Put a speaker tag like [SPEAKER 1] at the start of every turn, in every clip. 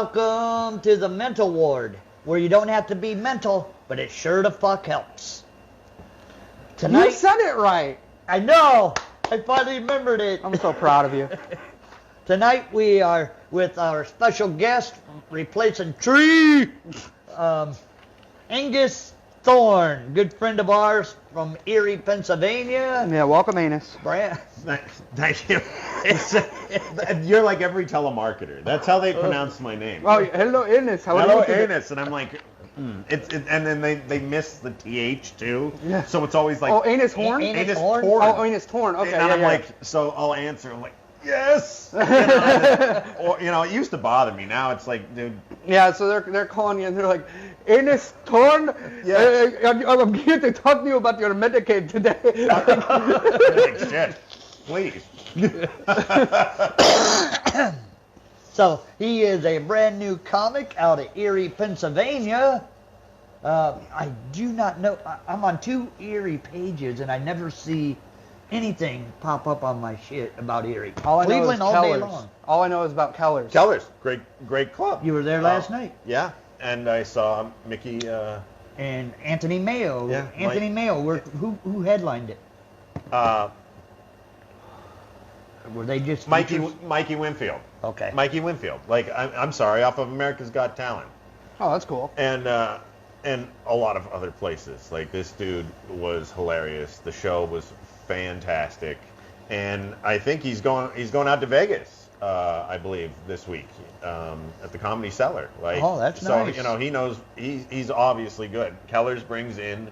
[SPEAKER 1] Welcome to the mental ward, where you don't have to be mental, but it sure the fuck helps. Tonight,
[SPEAKER 2] You said it right.
[SPEAKER 1] I know. I finally remembered it.
[SPEAKER 2] I'm so proud of you.
[SPEAKER 1] Tonight we are with our special guest, replacing Tree, Angus Thorn, good friend of ours from Erie, Pennsylvania.
[SPEAKER 2] Yeah, welcome, Anus.
[SPEAKER 1] Brad.
[SPEAKER 3] Thank you. You're like every telemarketer. That's how they pronounce my name.
[SPEAKER 2] Oh, hello, Anus.
[SPEAKER 3] Hello, Anus. And I'm like, and then they miss the TH too.
[SPEAKER 2] Yeah.
[SPEAKER 3] So it's always like,
[SPEAKER 2] Oh, Anus Horn?
[SPEAKER 1] Anus
[SPEAKER 3] Horn.
[SPEAKER 2] Oh, Anus Thorn. Okay,
[SPEAKER 3] And
[SPEAKER 2] yeah,
[SPEAKER 3] I'm
[SPEAKER 2] yeah.
[SPEAKER 3] like, so I'll answer. I'm like, yes. Or, it used to bother me. Now it's like, dude.
[SPEAKER 2] Yeah, so they're calling you and they're like, Anus Thorn,
[SPEAKER 3] Yeah.
[SPEAKER 2] I'm here to talk to you about your Medicaid today.
[SPEAKER 3] Like, shit. Please.
[SPEAKER 1] So he is a brand new comic out of Erie, Pennsylvania. I do not know. I'm on 2 Erie pages and I never see anything pop up on my shit about Erie.
[SPEAKER 2] All I know is
[SPEAKER 1] Cleveland all day
[SPEAKER 2] Keller's.
[SPEAKER 1] long.
[SPEAKER 2] All I know is about Keller's.
[SPEAKER 3] Keller's, great club.
[SPEAKER 1] You were there last night.
[SPEAKER 3] Yeah, and I saw Mickey.
[SPEAKER 1] And Anthony Mayo.
[SPEAKER 3] Yeah,
[SPEAKER 1] Anthony Mayo. Who headlined it? Were they just
[SPEAKER 3] Mikey
[SPEAKER 1] features?
[SPEAKER 3] Mikey Winfield.
[SPEAKER 1] Okay.
[SPEAKER 3] Mikey Winfield. Like I'm sorry, off of America's Got Talent,
[SPEAKER 2] Oh, that's cool.
[SPEAKER 3] and a lot of other places. Like this dude was hilarious. The show was fantastic, and I think he's going out to Vegas. I believe this week at the Comedy Cellar. Like,
[SPEAKER 1] oh, that's
[SPEAKER 3] so,
[SPEAKER 1] nice.
[SPEAKER 3] he knows he's obviously good. Keller's brings in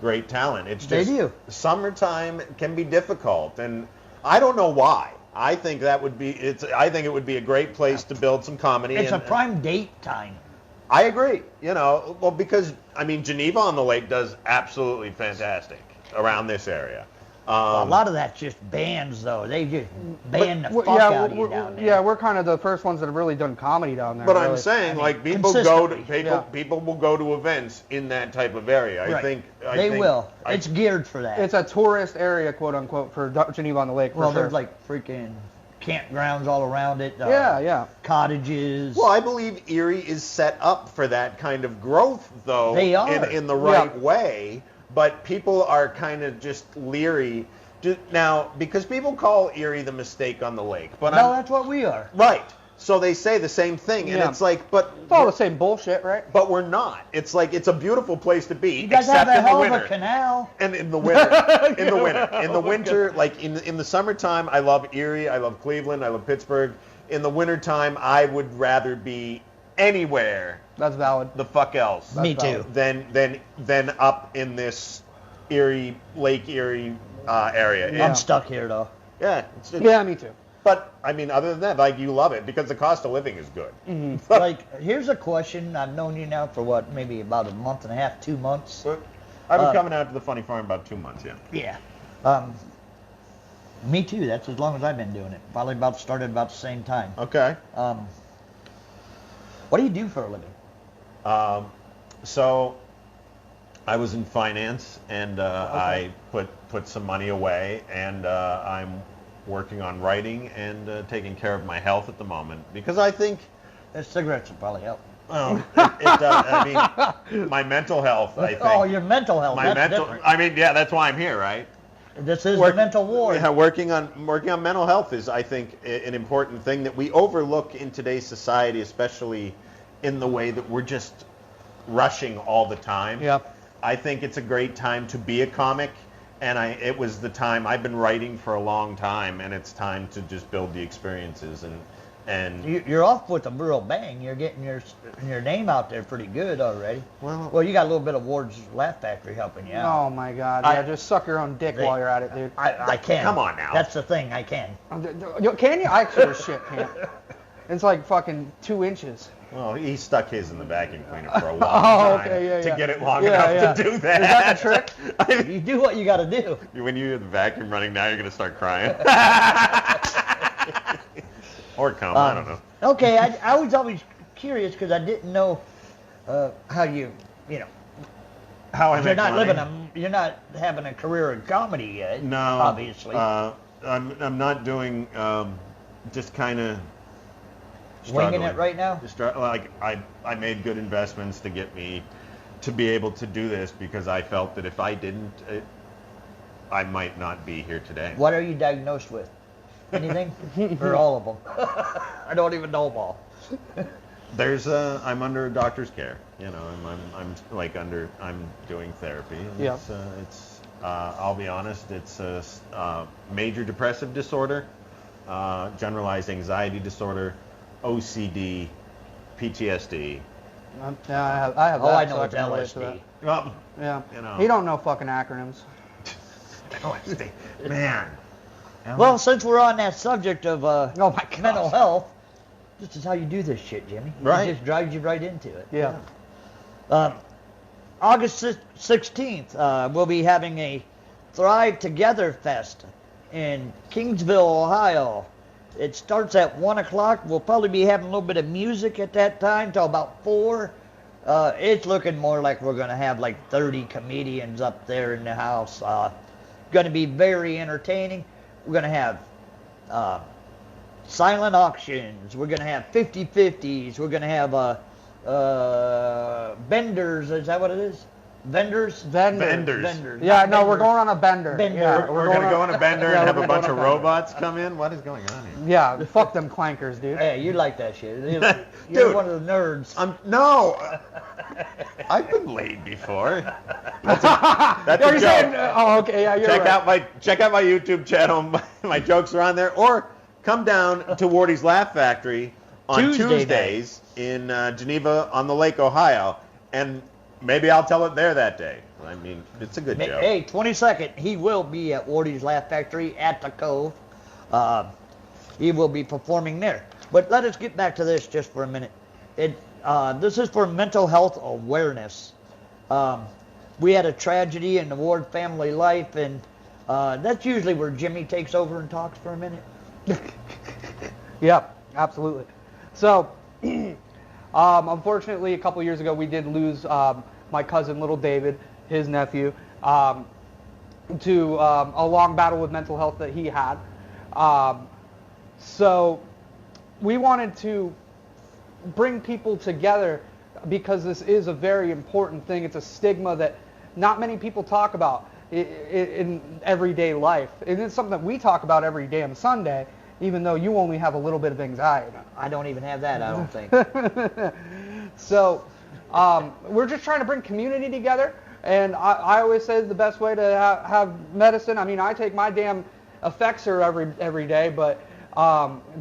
[SPEAKER 3] great talent. It's
[SPEAKER 1] They
[SPEAKER 3] just
[SPEAKER 1] do.
[SPEAKER 3] summertime can be difficult, and I don't know why. I think it would be a great place to build some comedy.
[SPEAKER 1] It's a
[SPEAKER 3] and
[SPEAKER 1] prime date time.
[SPEAKER 3] I agree. Well, because Geneva on the Lake does absolutely fantastic around this area.
[SPEAKER 1] A lot of that's just bands, though. They just band the fuck out of you down there.
[SPEAKER 2] Yeah, we're kind of the first ones that have really done comedy down there.
[SPEAKER 3] But
[SPEAKER 2] really.
[SPEAKER 3] I'm saying, people will go to events in that type of area.
[SPEAKER 1] Right.
[SPEAKER 3] I think
[SPEAKER 1] they will. It's geared for that.
[SPEAKER 2] It's a tourist area, quote unquote, for Geneva on the Lake.
[SPEAKER 1] well,
[SPEAKER 2] for sure.
[SPEAKER 1] there's like freaking campgrounds all around it.
[SPEAKER 2] Yeah.
[SPEAKER 1] Cottages.
[SPEAKER 3] Well, I believe Erie is set up for that kind of growth, though.
[SPEAKER 1] They are.
[SPEAKER 3] in the right way. But people are kind of just leery now because people call Erie the mistake on the lake. But
[SPEAKER 1] that's what we are.
[SPEAKER 3] Right. So they say the same thing, and
[SPEAKER 2] Yeah.
[SPEAKER 3] it's like, but
[SPEAKER 2] It's all the same bullshit, right?
[SPEAKER 3] But we're not. It's like it's a beautiful place to be,
[SPEAKER 1] You guys have
[SPEAKER 3] except
[SPEAKER 1] a
[SPEAKER 3] in the
[SPEAKER 1] hell of
[SPEAKER 3] winter.
[SPEAKER 1] a canal.
[SPEAKER 3] And in the winter, in the winter, like in the summertime, I love Erie, I love Cleveland, I love Pittsburgh. In the wintertime, I would rather be anywhere
[SPEAKER 2] That's valid.
[SPEAKER 3] the fuck else.
[SPEAKER 1] Me too.
[SPEAKER 3] Than up in this Lake Erie area.
[SPEAKER 1] I'm stuck here, though.
[SPEAKER 3] Yeah.
[SPEAKER 2] Yeah, me too.
[SPEAKER 3] But I mean, other than that, like you love it because the cost of living is good.
[SPEAKER 2] Mm-hmm.
[SPEAKER 1] Like, here's a question. I've known you now for maybe about a month and a half, 2 months.
[SPEAKER 3] I've been coming out to the Funny Farm about 2 months, yeah.
[SPEAKER 1] Yeah. Me too. That's as long as I've been doing it. Probably started about the same time.
[SPEAKER 3] Okay.
[SPEAKER 1] What do you do for a living?
[SPEAKER 3] So I was in finance, and I put some money away, and I'm working on writing and taking care of my health at the moment because I think
[SPEAKER 1] Cigarettes will probably help.
[SPEAKER 3] it does. I mean, my mental health. I think.
[SPEAKER 1] Oh, your mental health.
[SPEAKER 3] My
[SPEAKER 1] that's
[SPEAKER 3] mental.
[SPEAKER 1] different.
[SPEAKER 3] I mean, yeah, that's why I'm here, right?
[SPEAKER 1] This is the mental ward.
[SPEAKER 3] Yeah, working on mental health is, I think, an important thing that we overlook in today's society, especially in the way that we're just rushing all the time.
[SPEAKER 2] Yep.
[SPEAKER 3] I think it's a great time to be a comic, and it was the time. I've been writing for a long time, and it's time to just build the experiences and
[SPEAKER 1] You're off with a real bang. You're getting your name out there pretty good already.
[SPEAKER 3] Well,
[SPEAKER 1] you got a little bit of Ward's Laugh Factory helping you out.
[SPEAKER 2] Oh my God! Yeah, just suck your own dick while you're at it, dude.
[SPEAKER 1] I can.
[SPEAKER 3] Come on now.
[SPEAKER 1] That's the thing. I can.
[SPEAKER 2] Can you? I sure as shit can't. It's like fucking 2 inches.
[SPEAKER 3] well, he stuck his in the vacuum cleaner for a long
[SPEAKER 2] Oh,
[SPEAKER 3] time
[SPEAKER 2] okay, yeah,
[SPEAKER 3] to
[SPEAKER 2] yeah.
[SPEAKER 3] get it long
[SPEAKER 2] Yeah,
[SPEAKER 3] enough
[SPEAKER 2] yeah.
[SPEAKER 3] to do that.
[SPEAKER 2] Is that the trick?
[SPEAKER 3] I mean,
[SPEAKER 1] You do what you got to do.
[SPEAKER 3] when you hear the vacuum running now, you're going to start crying. Or come, I don't know.
[SPEAKER 1] Okay, I was always curious because I didn't know how
[SPEAKER 3] How I
[SPEAKER 1] you're
[SPEAKER 3] make
[SPEAKER 1] not
[SPEAKER 3] money.
[SPEAKER 1] you're not having a career in comedy yet.
[SPEAKER 3] No,
[SPEAKER 1] obviously.
[SPEAKER 3] I'm not doing just kind of
[SPEAKER 1] Winging it right now?
[SPEAKER 3] Like I made good investments to get me to be able to do this because I felt that if I didn't, I might not be here today.
[SPEAKER 1] What are you diagnosed with? Anything? Or all of them? I don't even know them all.
[SPEAKER 3] I'm under doctor's care. You know, I'm doing therapy. And
[SPEAKER 2] Yeah.
[SPEAKER 3] I'll be honest, it's a major depressive disorder, generalized anxiety disorder, OCD, PTSD.
[SPEAKER 2] Yeah, I have that.
[SPEAKER 1] I know
[SPEAKER 2] so
[SPEAKER 1] it's
[SPEAKER 2] can relate to
[SPEAKER 1] LSD.
[SPEAKER 2] that.
[SPEAKER 3] Well,
[SPEAKER 2] Yeah.
[SPEAKER 3] you know.
[SPEAKER 2] He don't know fucking acronyms.
[SPEAKER 3] LSD. Man.
[SPEAKER 1] Well, since we're on that subject of
[SPEAKER 2] Oh my God.
[SPEAKER 1] mental health, this is how you do this shit, Jimmy.
[SPEAKER 3] Right.
[SPEAKER 1] It just drives you right into it.
[SPEAKER 2] Yeah.
[SPEAKER 1] August 16th, we'll be having a Thrive Together Fest in Kingsville, Ohio. It starts at 1 o'clock. We'll probably be having a little bit of music at that time till about 4. It's looking more like we're going to have like 30 comedians up there in the house. Going to be very entertaining. We're going to have silent auctions. We're going to have 50-50s. We're going to have vendors. Is that what it is? Vendors?
[SPEAKER 3] Vendors.
[SPEAKER 2] Yeah, no, we're going on a bender.
[SPEAKER 1] Bender.
[SPEAKER 2] Yeah,
[SPEAKER 3] We're going to go on a bender
[SPEAKER 2] Yeah,
[SPEAKER 3] and have
[SPEAKER 2] we're
[SPEAKER 3] a
[SPEAKER 2] gonna
[SPEAKER 3] bunch
[SPEAKER 2] go
[SPEAKER 3] of
[SPEAKER 2] on a bender.
[SPEAKER 3] robots come in? What is going on here?
[SPEAKER 2] Yeah, fuck them clankers, dude.
[SPEAKER 1] Hey, you like that shit. You're
[SPEAKER 3] Dude.
[SPEAKER 1] one of the nerds.
[SPEAKER 3] No. I've been laid before. That's
[SPEAKER 2] Are
[SPEAKER 3] a
[SPEAKER 2] you
[SPEAKER 3] joke.
[SPEAKER 2] saying? Oh, okay, yeah, you're
[SPEAKER 3] check
[SPEAKER 2] right.
[SPEAKER 3] out my YouTube channel. My jokes are on there. Or come down to Wardy's Laugh Factory on
[SPEAKER 1] Tuesday
[SPEAKER 3] Tuesdays in Geneva on the Lake, Ohio, and maybe I'll tell it there that day. I mean, it's a good joke.
[SPEAKER 1] Hey, 22nd, he will be at Wardy's Laugh Factory at the Cove. He will be performing there. But let us get back to this just for a minute. This is for mental health awareness. We had a tragedy in the Ward family life, and that's usually where Jimmy takes over and talks for a minute.
[SPEAKER 2] Yeah, absolutely. So, unfortunately, a couple years ago, we did lose my cousin, little David, his nephew, to a long battle with mental health that he had. So, we wanted to bring people together because this is a very important thing. It's a stigma that not many people talk about in everyday life. And it's something that we talk about every damn Sunday, even though you only have a little bit of anxiety.
[SPEAKER 1] I don't even have that, I don't think.
[SPEAKER 2] So we're just trying to bring community together. And I always say the best way to have medicine, I mean, I take my damn Effexor every day, but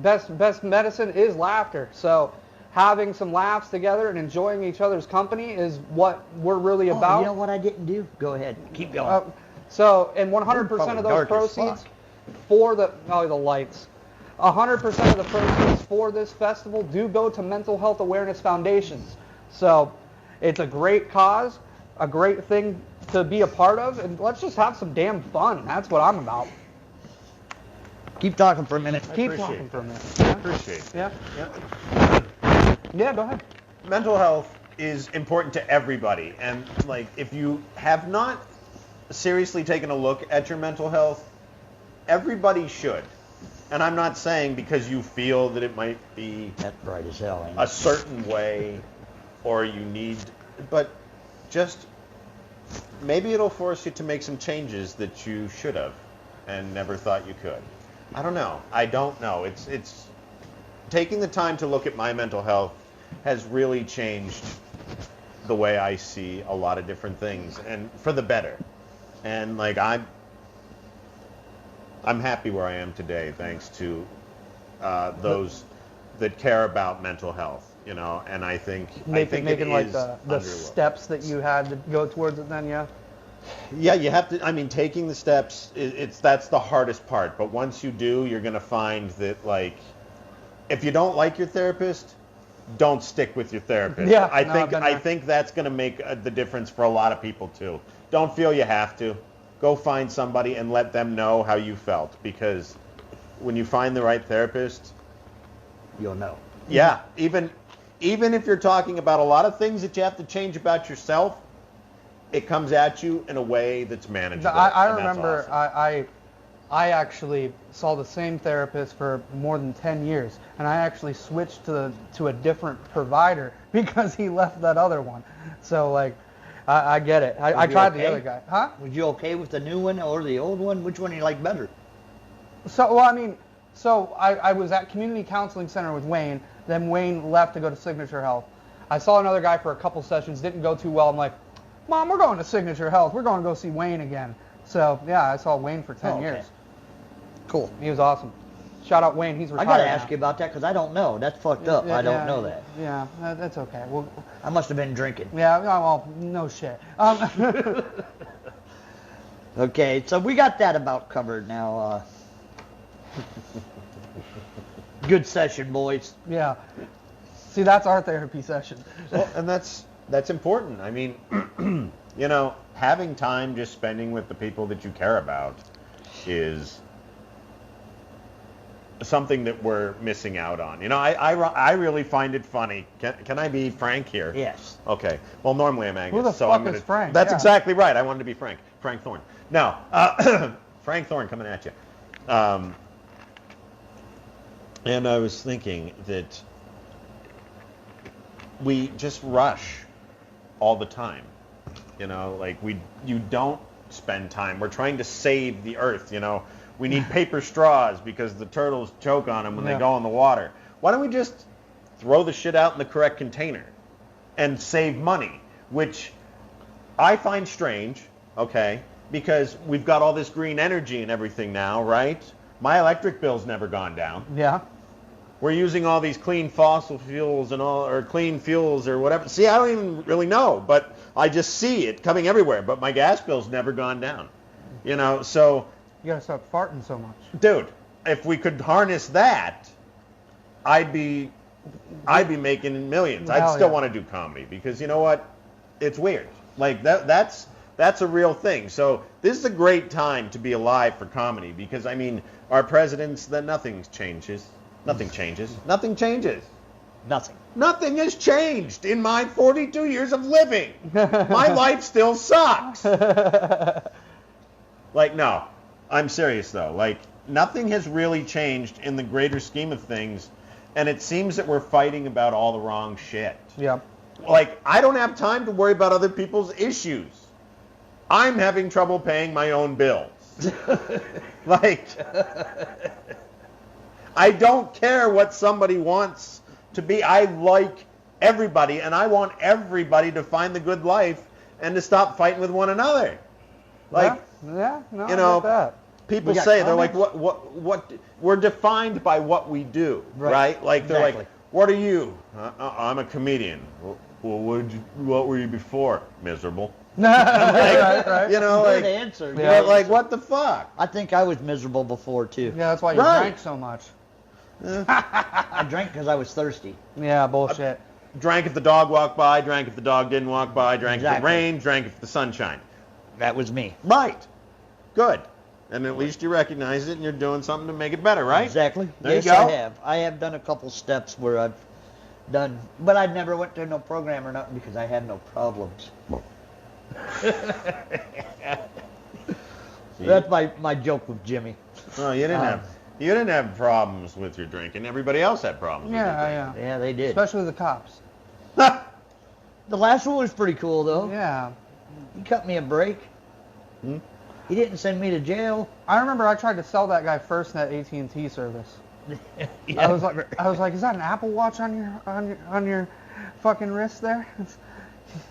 [SPEAKER 2] best medicine is laughter. So having some laughs together and enjoying each other's company is what we're really about.
[SPEAKER 1] You know what I didn't do? Go ahead. Keep going.
[SPEAKER 2] And 100% of those proceeds for the lights. 100% of the proceeds for this festival do go to mental health awareness foundations. So it's a great cause, a great thing to be a part of, and let's just have some damn fun. That's what I'm about.
[SPEAKER 1] Keep talking for a minute.
[SPEAKER 2] Keep talking for a minute.
[SPEAKER 3] I appreciate it.
[SPEAKER 2] Yeah, go ahead.
[SPEAKER 3] Mental health is important to everybody, and like if you have not seriously taken a look at your mental health, everybody should. And I'm not saying because you feel that it might be
[SPEAKER 1] That's bright as hell, ain't
[SPEAKER 3] a
[SPEAKER 1] it?
[SPEAKER 3] certain way or you need, but just maybe it'll force you to make some changes that you should have and never thought you could. I don't know. It's taking the time to look at my mental health has really changed the way I see a lot of different things, and for the better. And like I'm happy where I am today, thanks to those that care about mental health, you know. And I think
[SPEAKER 2] Making
[SPEAKER 3] it
[SPEAKER 2] like
[SPEAKER 3] is
[SPEAKER 2] the steps that you had to go towards it. Then
[SPEAKER 3] Yeah, you have to. I mean, taking the steps, that's the hardest part. But once you do, you're gonna find that like, if you don't like your therapist, don't stick with your therapist.
[SPEAKER 2] Yeah,
[SPEAKER 3] I think that's gonna make the difference for a lot of people too. Don't feel you have to. Go find somebody and let them know how you felt, because when you find the right therapist,
[SPEAKER 1] You'll know.
[SPEAKER 3] yeah, even if you're talking about a lot of things that you have to change about yourself, it comes at you in a way that's manageable.
[SPEAKER 2] I
[SPEAKER 3] and that's
[SPEAKER 2] remember
[SPEAKER 3] awesome.
[SPEAKER 2] I actually saw the same therapist for more than 10 years, and I actually switched to a different provider because he left that other one. So like, I get it. I tried the other guy. Huh?
[SPEAKER 1] Was you okay with the new one or the old one? Which one do you like better?
[SPEAKER 2] So, well, I mean, I was at Community Counseling Center with Wayne. Then Wayne left to go to Signature Health. I saw another guy for a couple sessions. Didn't go too well. I'm like, Mom, we're going to Signature Health. We're going to go see Wayne again. So, yeah, I saw Wayne for 10 years.
[SPEAKER 1] Cool.
[SPEAKER 2] He was awesome. Shout out Wayne. He's retired.
[SPEAKER 1] I got to ask you about that because I don't know. That's fucked up. I don't know that.
[SPEAKER 2] Yeah, that's okay. Well,
[SPEAKER 1] I must have been drinking.
[SPEAKER 2] Yeah, well, no shit.
[SPEAKER 1] Okay, so we got that about covered now. Good session, boys.
[SPEAKER 2] Yeah. See, that's our therapy session.
[SPEAKER 3] Well, and that's important. I mean, you know, having time just spending with the people that you care about is something that we're missing out on. You know, I really find it funny. Can I be frank here?
[SPEAKER 1] Yes.
[SPEAKER 3] Okay. Well, normally I'm Angus.
[SPEAKER 2] Who the fuck is Frank?
[SPEAKER 3] That's
[SPEAKER 2] Yeah.
[SPEAKER 3] exactly right. I wanted to be Frank. Frank Thorn. Now, Frank Thorn coming at you. And I was thinking that we just rush all the time. You know, like you don't spend time. We're trying to save the earth, you know. We need paper straws because the turtles choke on them when they go in the water. Why don't we just throw the shit out in the correct container and save money, which I find strange, okay, because we've got all this green energy and everything now, right? My electric bill's never gone down.
[SPEAKER 2] Yeah.
[SPEAKER 3] We're using all these clean fossil fuels and all, or clean fuels or whatever. See, I don't even really know, but I just see it coming everywhere. But my gas bill's never gone down, you know. So,
[SPEAKER 2] You gotta stop farting so much.
[SPEAKER 3] dude, if we could harness that, I'd be making millions. I'd
[SPEAKER 2] Hell
[SPEAKER 3] still
[SPEAKER 2] yeah.
[SPEAKER 3] want to do comedy because you know what? It's weird. Like that's a real thing. So this is a great time to be alive for comedy because I mean, our presidents, then nothing changes. Nothing changes. Nothing changes.
[SPEAKER 1] Nothing.
[SPEAKER 3] Nothing has changed in my 42 years of living. My life still sucks. Like, no, I'm serious though. Like, nothing has really changed in the greater scheme of things, and it seems that we're fighting about all the wrong shit.
[SPEAKER 2] Yeah.
[SPEAKER 3] Like, I don't have time to worry about other people's issues. I'm having trouble paying my own bills. Like, I don't care what somebody wants to be. I like everybody, and I want everybody to find the good life and to stop fighting with one another. Like,
[SPEAKER 2] no,
[SPEAKER 3] you
[SPEAKER 2] I
[SPEAKER 3] know,
[SPEAKER 2] get that.
[SPEAKER 3] people
[SPEAKER 1] We got
[SPEAKER 3] say, they're like,
[SPEAKER 1] comments?
[SPEAKER 3] what, we're defined by what we do, right? Like, they're
[SPEAKER 1] Exactly.
[SPEAKER 3] like, what are you? I'm a comedian. Well, what were you before? Miserable.
[SPEAKER 2] right.
[SPEAKER 3] You know,
[SPEAKER 1] Good
[SPEAKER 3] like,
[SPEAKER 1] answer.
[SPEAKER 2] Yeah.
[SPEAKER 3] like, what the fuck?
[SPEAKER 1] I think I was miserable before too.
[SPEAKER 2] Yeah, that's why you
[SPEAKER 3] Right.
[SPEAKER 2] drank so much.
[SPEAKER 1] I drank because I was thirsty.
[SPEAKER 2] Yeah, bullshit.
[SPEAKER 3] Drank if the dog walked by, drank if the dog didn't walk by, drank if it
[SPEAKER 1] Exactly.
[SPEAKER 3] rained, drank if the sun shined.
[SPEAKER 1] That was me.
[SPEAKER 3] Right. Good. And at least you recognize it and you're doing something to make it better, right?
[SPEAKER 1] Exactly.
[SPEAKER 3] There
[SPEAKER 1] Yes,
[SPEAKER 3] you go.
[SPEAKER 1] I have. I have done a couple steps where I've done, but I never went to no program or nothing because I had no problems. That's my joke with Jimmy.
[SPEAKER 3] Oh, you didn't have problems with your drinking. Everybody else had problems with your
[SPEAKER 2] Yeah,
[SPEAKER 3] drinking.
[SPEAKER 2] yeah.
[SPEAKER 1] Yeah, they did.
[SPEAKER 2] Especially the cops.
[SPEAKER 1] The last one was pretty cool though.
[SPEAKER 2] Yeah.
[SPEAKER 1] He cut me a break.
[SPEAKER 3] Hmm?
[SPEAKER 1] He didn't send me to jail.
[SPEAKER 2] I remember I tried to sell that guy FirstNet AT&T service. I was like, is that an Apple Watch on your fucking wrist there?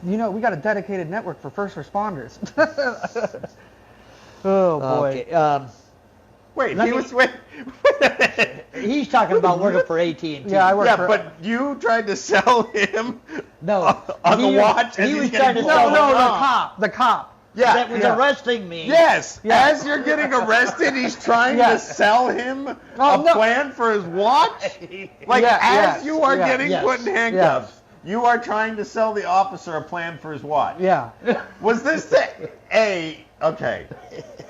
[SPEAKER 2] You know, we got a dedicated network for first responders. Oh boy.
[SPEAKER 1] Okay.
[SPEAKER 3] Wait,
[SPEAKER 1] Let
[SPEAKER 3] he
[SPEAKER 1] me-
[SPEAKER 3] was wait.
[SPEAKER 1] He's talking about working for AT&T.
[SPEAKER 2] Yeah, I work
[SPEAKER 3] Yeah,
[SPEAKER 2] for.
[SPEAKER 3] but you tried to sell him
[SPEAKER 1] No.
[SPEAKER 3] on the
[SPEAKER 1] he,
[SPEAKER 3] watch. and
[SPEAKER 1] He
[SPEAKER 3] he's
[SPEAKER 1] was
[SPEAKER 3] getting
[SPEAKER 1] trying to
[SPEAKER 3] pulled
[SPEAKER 1] sell
[SPEAKER 3] over.
[SPEAKER 2] no,
[SPEAKER 1] the
[SPEAKER 2] the cop.
[SPEAKER 3] Yeah,
[SPEAKER 1] that was
[SPEAKER 2] yeah.
[SPEAKER 1] arresting me.
[SPEAKER 3] Yes.
[SPEAKER 2] Yeah.
[SPEAKER 3] As you're getting arrested, he's trying
[SPEAKER 2] Yeah.
[SPEAKER 3] to sell him a
[SPEAKER 2] no.
[SPEAKER 3] plan for his watch. Like
[SPEAKER 2] Yeah,
[SPEAKER 3] as
[SPEAKER 2] yes,
[SPEAKER 3] you are
[SPEAKER 2] yeah,
[SPEAKER 3] getting
[SPEAKER 1] yes,
[SPEAKER 3] put in handcuffs, you are trying to sell the officer a plan for his watch.
[SPEAKER 2] Yeah.
[SPEAKER 3] Was this okay?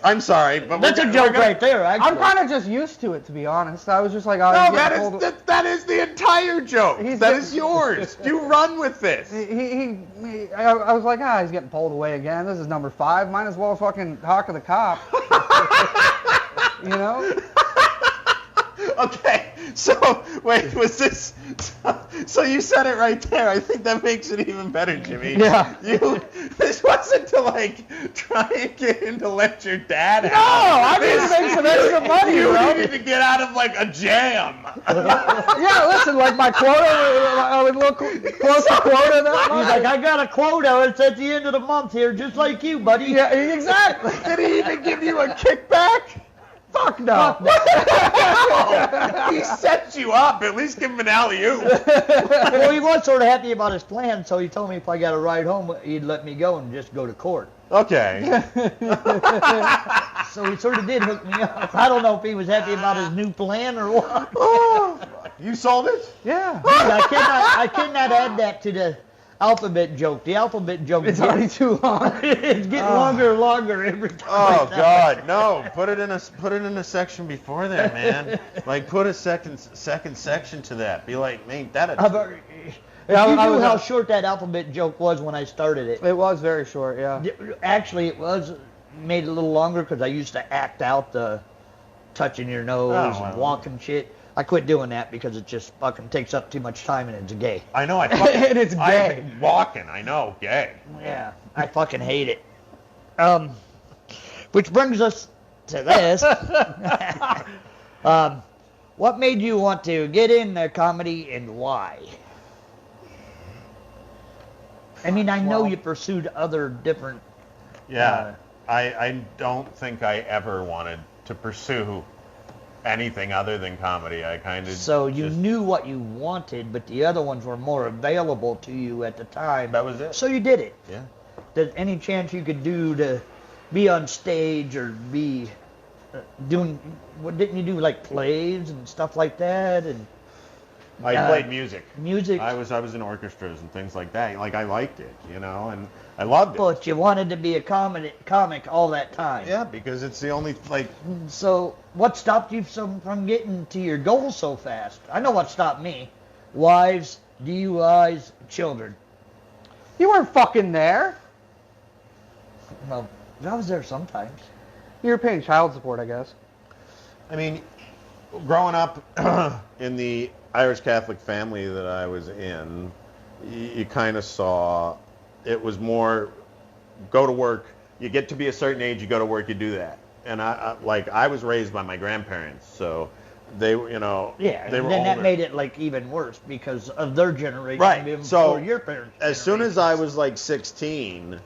[SPEAKER 3] I'm sorry, but
[SPEAKER 1] That's
[SPEAKER 3] we're
[SPEAKER 1] a
[SPEAKER 3] gonna-
[SPEAKER 1] joke right there, actually.
[SPEAKER 2] I'm kind of just used to it, to be honest. I was just like, oh,
[SPEAKER 3] No,
[SPEAKER 2] he's
[SPEAKER 3] that
[SPEAKER 2] getting
[SPEAKER 3] is
[SPEAKER 2] pulled-
[SPEAKER 3] that is the entire joke.
[SPEAKER 2] He's
[SPEAKER 3] That
[SPEAKER 2] getting-
[SPEAKER 3] is yours. You run with this.
[SPEAKER 2] I was like, he's getting pulled away again. This is number 5. Might as well fucking talk to the cop. You know?
[SPEAKER 3] Okay, so wait, was this? So you said it right there. I think that makes it even better, Jimmy.
[SPEAKER 2] Yeah.
[SPEAKER 3] This wasn't to like try and get him to let your dad out.
[SPEAKER 2] No, I need to make some extra money,
[SPEAKER 3] You
[SPEAKER 2] bro.
[SPEAKER 3] needed to get out of like a jam.
[SPEAKER 2] Yeah, listen, like my quota, I would look close to quota that
[SPEAKER 1] He's
[SPEAKER 2] month.
[SPEAKER 1] like, I got a quota. It's at the end of the month here, just like you, buddy.
[SPEAKER 2] Yeah, exactly.
[SPEAKER 3] Did he even give you a kickback?
[SPEAKER 2] Fuck no.
[SPEAKER 3] He set you up. At least give him an alley-oop.
[SPEAKER 1] Well, he was sort of happy about his plan, so he told me if I got a ride home, he'd let me go and just go to court.
[SPEAKER 3] Okay.
[SPEAKER 1] So he sort of did hook me up. I don't know if he was happy about his new plan or what.
[SPEAKER 3] Oh, you sold it?
[SPEAKER 2] Yeah.
[SPEAKER 1] I cannot add that to the alphabet joke. The alphabet joke
[SPEAKER 2] It's already too long.
[SPEAKER 1] it's getting longer and longer every time.
[SPEAKER 3] Oh God, no! Put it in a section before that, man. Like put a second section to that. Be like, man, that.
[SPEAKER 1] You knew how short that alphabet joke was when I started it.
[SPEAKER 2] It was very short, yeah.
[SPEAKER 1] Actually, it was made a little longer because I used to act out the touching your nose and walking shit. I quit doing that because it just fucking takes up too much time and it's gay.
[SPEAKER 3] I know.
[SPEAKER 2] And it's gay.
[SPEAKER 3] Walking. I know. Gay.
[SPEAKER 1] Yeah, I fucking hate it. Which brings us to this. What made you want to get into comedy and why? I mean, I know you pursued other different...
[SPEAKER 3] Yeah. I don't think I ever wanted to pursue anything other than comedy. I kind of...
[SPEAKER 1] So you knew what you wanted, but the other ones were more available to you at the time.
[SPEAKER 3] That was it.
[SPEAKER 1] So you did it.
[SPEAKER 3] Yeah.
[SPEAKER 1] There's any chance you could do to be on stage or be doing... What didn't you do, like plays and stuff like that? And
[SPEAKER 3] I played music.
[SPEAKER 1] Music.
[SPEAKER 3] I was in orchestras and things like that. Like I liked it, you know, and I loved it.
[SPEAKER 1] But you wanted to be a comic all that time.
[SPEAKER 3] Yeah, because it's the only like.
[SPEAKER 1] So what stopped you from getting to your goal so fast? I know what stopped me. Wives, DUIs, children.
[SPEAKER 2] You weren't fucking there.
[SPEAKER 1] Well, I was there sometimes.
[SPEAKER 2] You were paying child support, I guess.
[SPEAKER 3] I mean, growing up in the Irish Catholic family that I was in, you kind of saw it was more go to work. You get to be a certain age, you go to work, you do that. And I was raised by my grandparents, so they, you know,
[SPEAKER 1] Yeah,
[SPEAKER 3] they
[SPEAKER 1] and
[SPEAKER 3] were
[SPEAKER 1] then that
[SPEAKER 3] older.
[SPEAKER 1] made it like even worse because of their generation.
[SPEAKER 3] Right.
[SPEAKER 1] Even
[SPEAKER 3] So
[SPEAKER 1] before your parents.
[SPEAKER 3] as soon as I was like 16,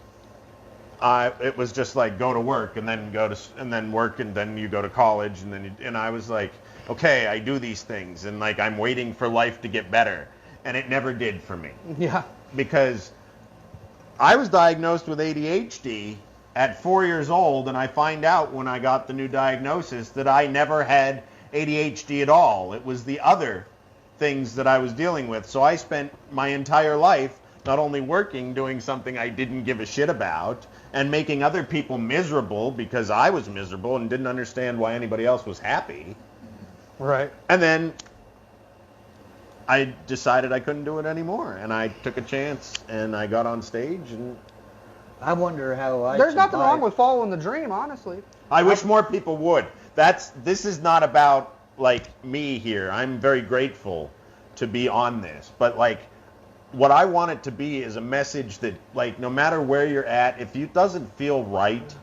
[SPEAKER 3] it was just like go to work and then work and then you go to college and I was like, okay, I do these things and like I'm waiting for life to get better, and it never did for me
[SPEAKER 2] Yeah.
[SPEAKER 3] because I was diagnosed with ADHD at 4 years old, and I find out when I got the new diagnosis that I never had ADHD at all. It was the other things that I was dealing with. So I spent my entire life not only working, doing something I didn't give a shit about, and making other people miserable because I was miserable and didn't understand why anybody else was happy.
[SPEAKER 2] Right.
[SPEAKER 3] And then I decided I couldn't do it anymore, and I took a chance, and I got on stage, and
[SPEAKER 1] I wonder how I.
[SPEAKER 2] There's nothing
[SPEAKER 1] survived.
[SPEAKER 2] wrong with following the dream, honestly.
[SPEAKER 3] I wish more people would. This is not about like me here. I'm very grateful to be on this, but like what I want it to be is a message that like no matter where you're at, if it doesn't feel right,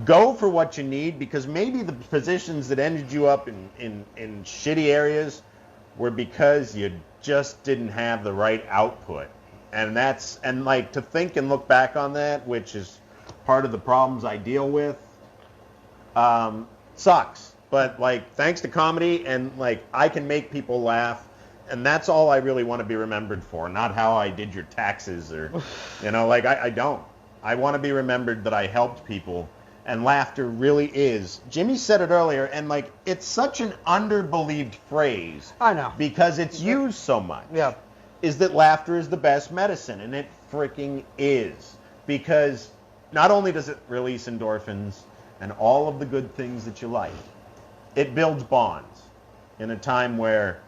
[SPEAKER 3] go for what you need, because maybe the positions that ended you up in shitty areas were because you just didn't have the right output. And like to think and look back on that, which is part of the problems I deal with, sucks. But like thanks to comedy and like I can make people laugh, and that's all I really want to be remembered for, not how I did your taxes or, you know, like I don't. I want to be remembered that I helped people, and laughter really is. Jimmy said it earlier, and like it's such an underbelieved phrase.
[SPEAKER 2] I know.
[SPEAKER 3] Because it's used so much.
[SPEAKER 2] Yeah.
[SPEAKER 3] Is that laughter is the best medicine, and it freaking is. Because not only does it release endorphins and all of the good things that you like, it builds bonds in a time where...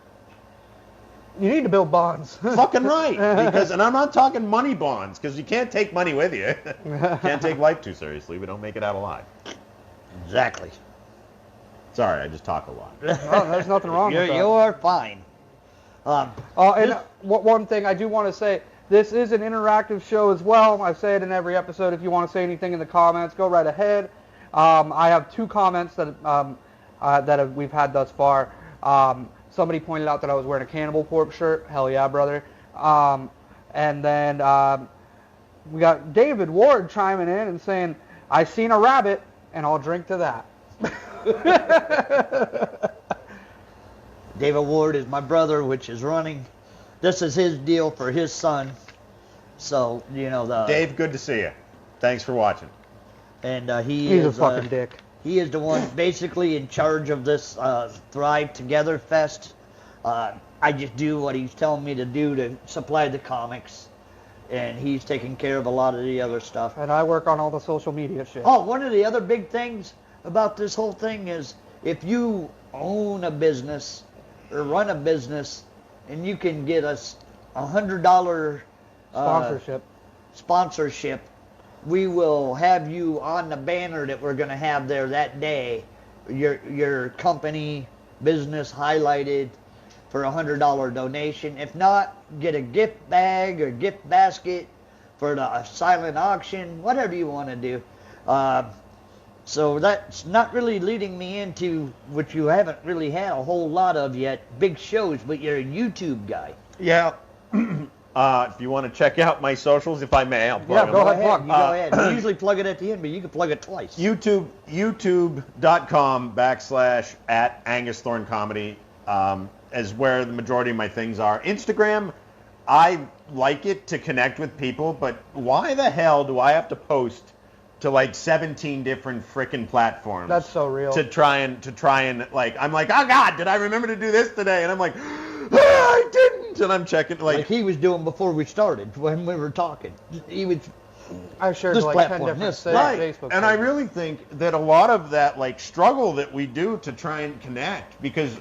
[SPEAKER 2] You need to build bonds.
[SPEAKER 3] Fucking right. And I'm not talking money bonds, because you can't take money with you. Can't take life too seriously. We don't make it out alive.
[SPEAKER 1] Exactly.
[SPEAKER 3] Sorry, I just talk a lot.
[SPEAKER 2] Oh, there's nothing wrong with that.
[SPEAKER 1] You are fine.
[SPEAKER 2] And one thing I do want to say, this is an interactive show as well. I say it in every episode. If you want to say anything in the comments, go right ahead. I have 2 comments that we've had thus far. Somebody pointed out that I was wearing a Cannibal Corpse shirt. Hell yeah, brother. And then we got David Ward chiming in and saying, I seen a rabbit, and I'll drink to that.
[SPEAKER 1] David Ward is my brother, which is running. This is his deal for his son. So,
[SPEAKER 3] Dave, good to see you. Thanks for watching.
[SPEAKER 1] And
[SPEAKER 2] he's a fucking dick.
[SPEAKER 1] He is the one basically in charge of this Thrive Together Fest. I just do what he's telling me to do to supply the comics. And he's taking care of a lot of the other stuff.
[SPEAKER 2] And I work on all the social media shit.
[SPEAKER 1] Oh, one of the other big things about this whole thing is if you own a business or run a business and you can get us $100 sponsorship, we will have you on the banner that we're going to have there that day, your company, business highlighted for a $100 donation. If not, get a gift bag or gift basket for the silent auction, whatever you want to do. So that's not really leading me into what you haven't really had a whole lot of yet, big shows, but you're a YouTube guy.
[SPEAKER 3] Yeah. If you want to check out my socials, if I may, I'll plug them.
[SPEAKER 1] Go ahead. Go ahead. We usually plug it at the end, but you can plug it twice.
[SPEAKER 3] YouTube.com/@Angus Thorn Comedy is where the majority of my things are. Instagram, I like it to connect with people, but why the hell do I have to post to like 17 different frickin' platforms?
[SPEAKER 2] That's so real.
[SPEAKER 3] To try and like, I'm like, oh God, did I remember to do this today? And I'm like, I didn't. And I'm checking
[SPEAKER 1] like he was doing before we started when we were talking. He was.
[SPEAKER 2] I shared
[SPEAKER 1] this
[SPEAKER 2] like
[SPEAKER 1] platform,
[SPEAKER 2] 10 different Facebook.
[SPEAKER 3] And I really think that a lot of that like struggle that we do to try and connect, because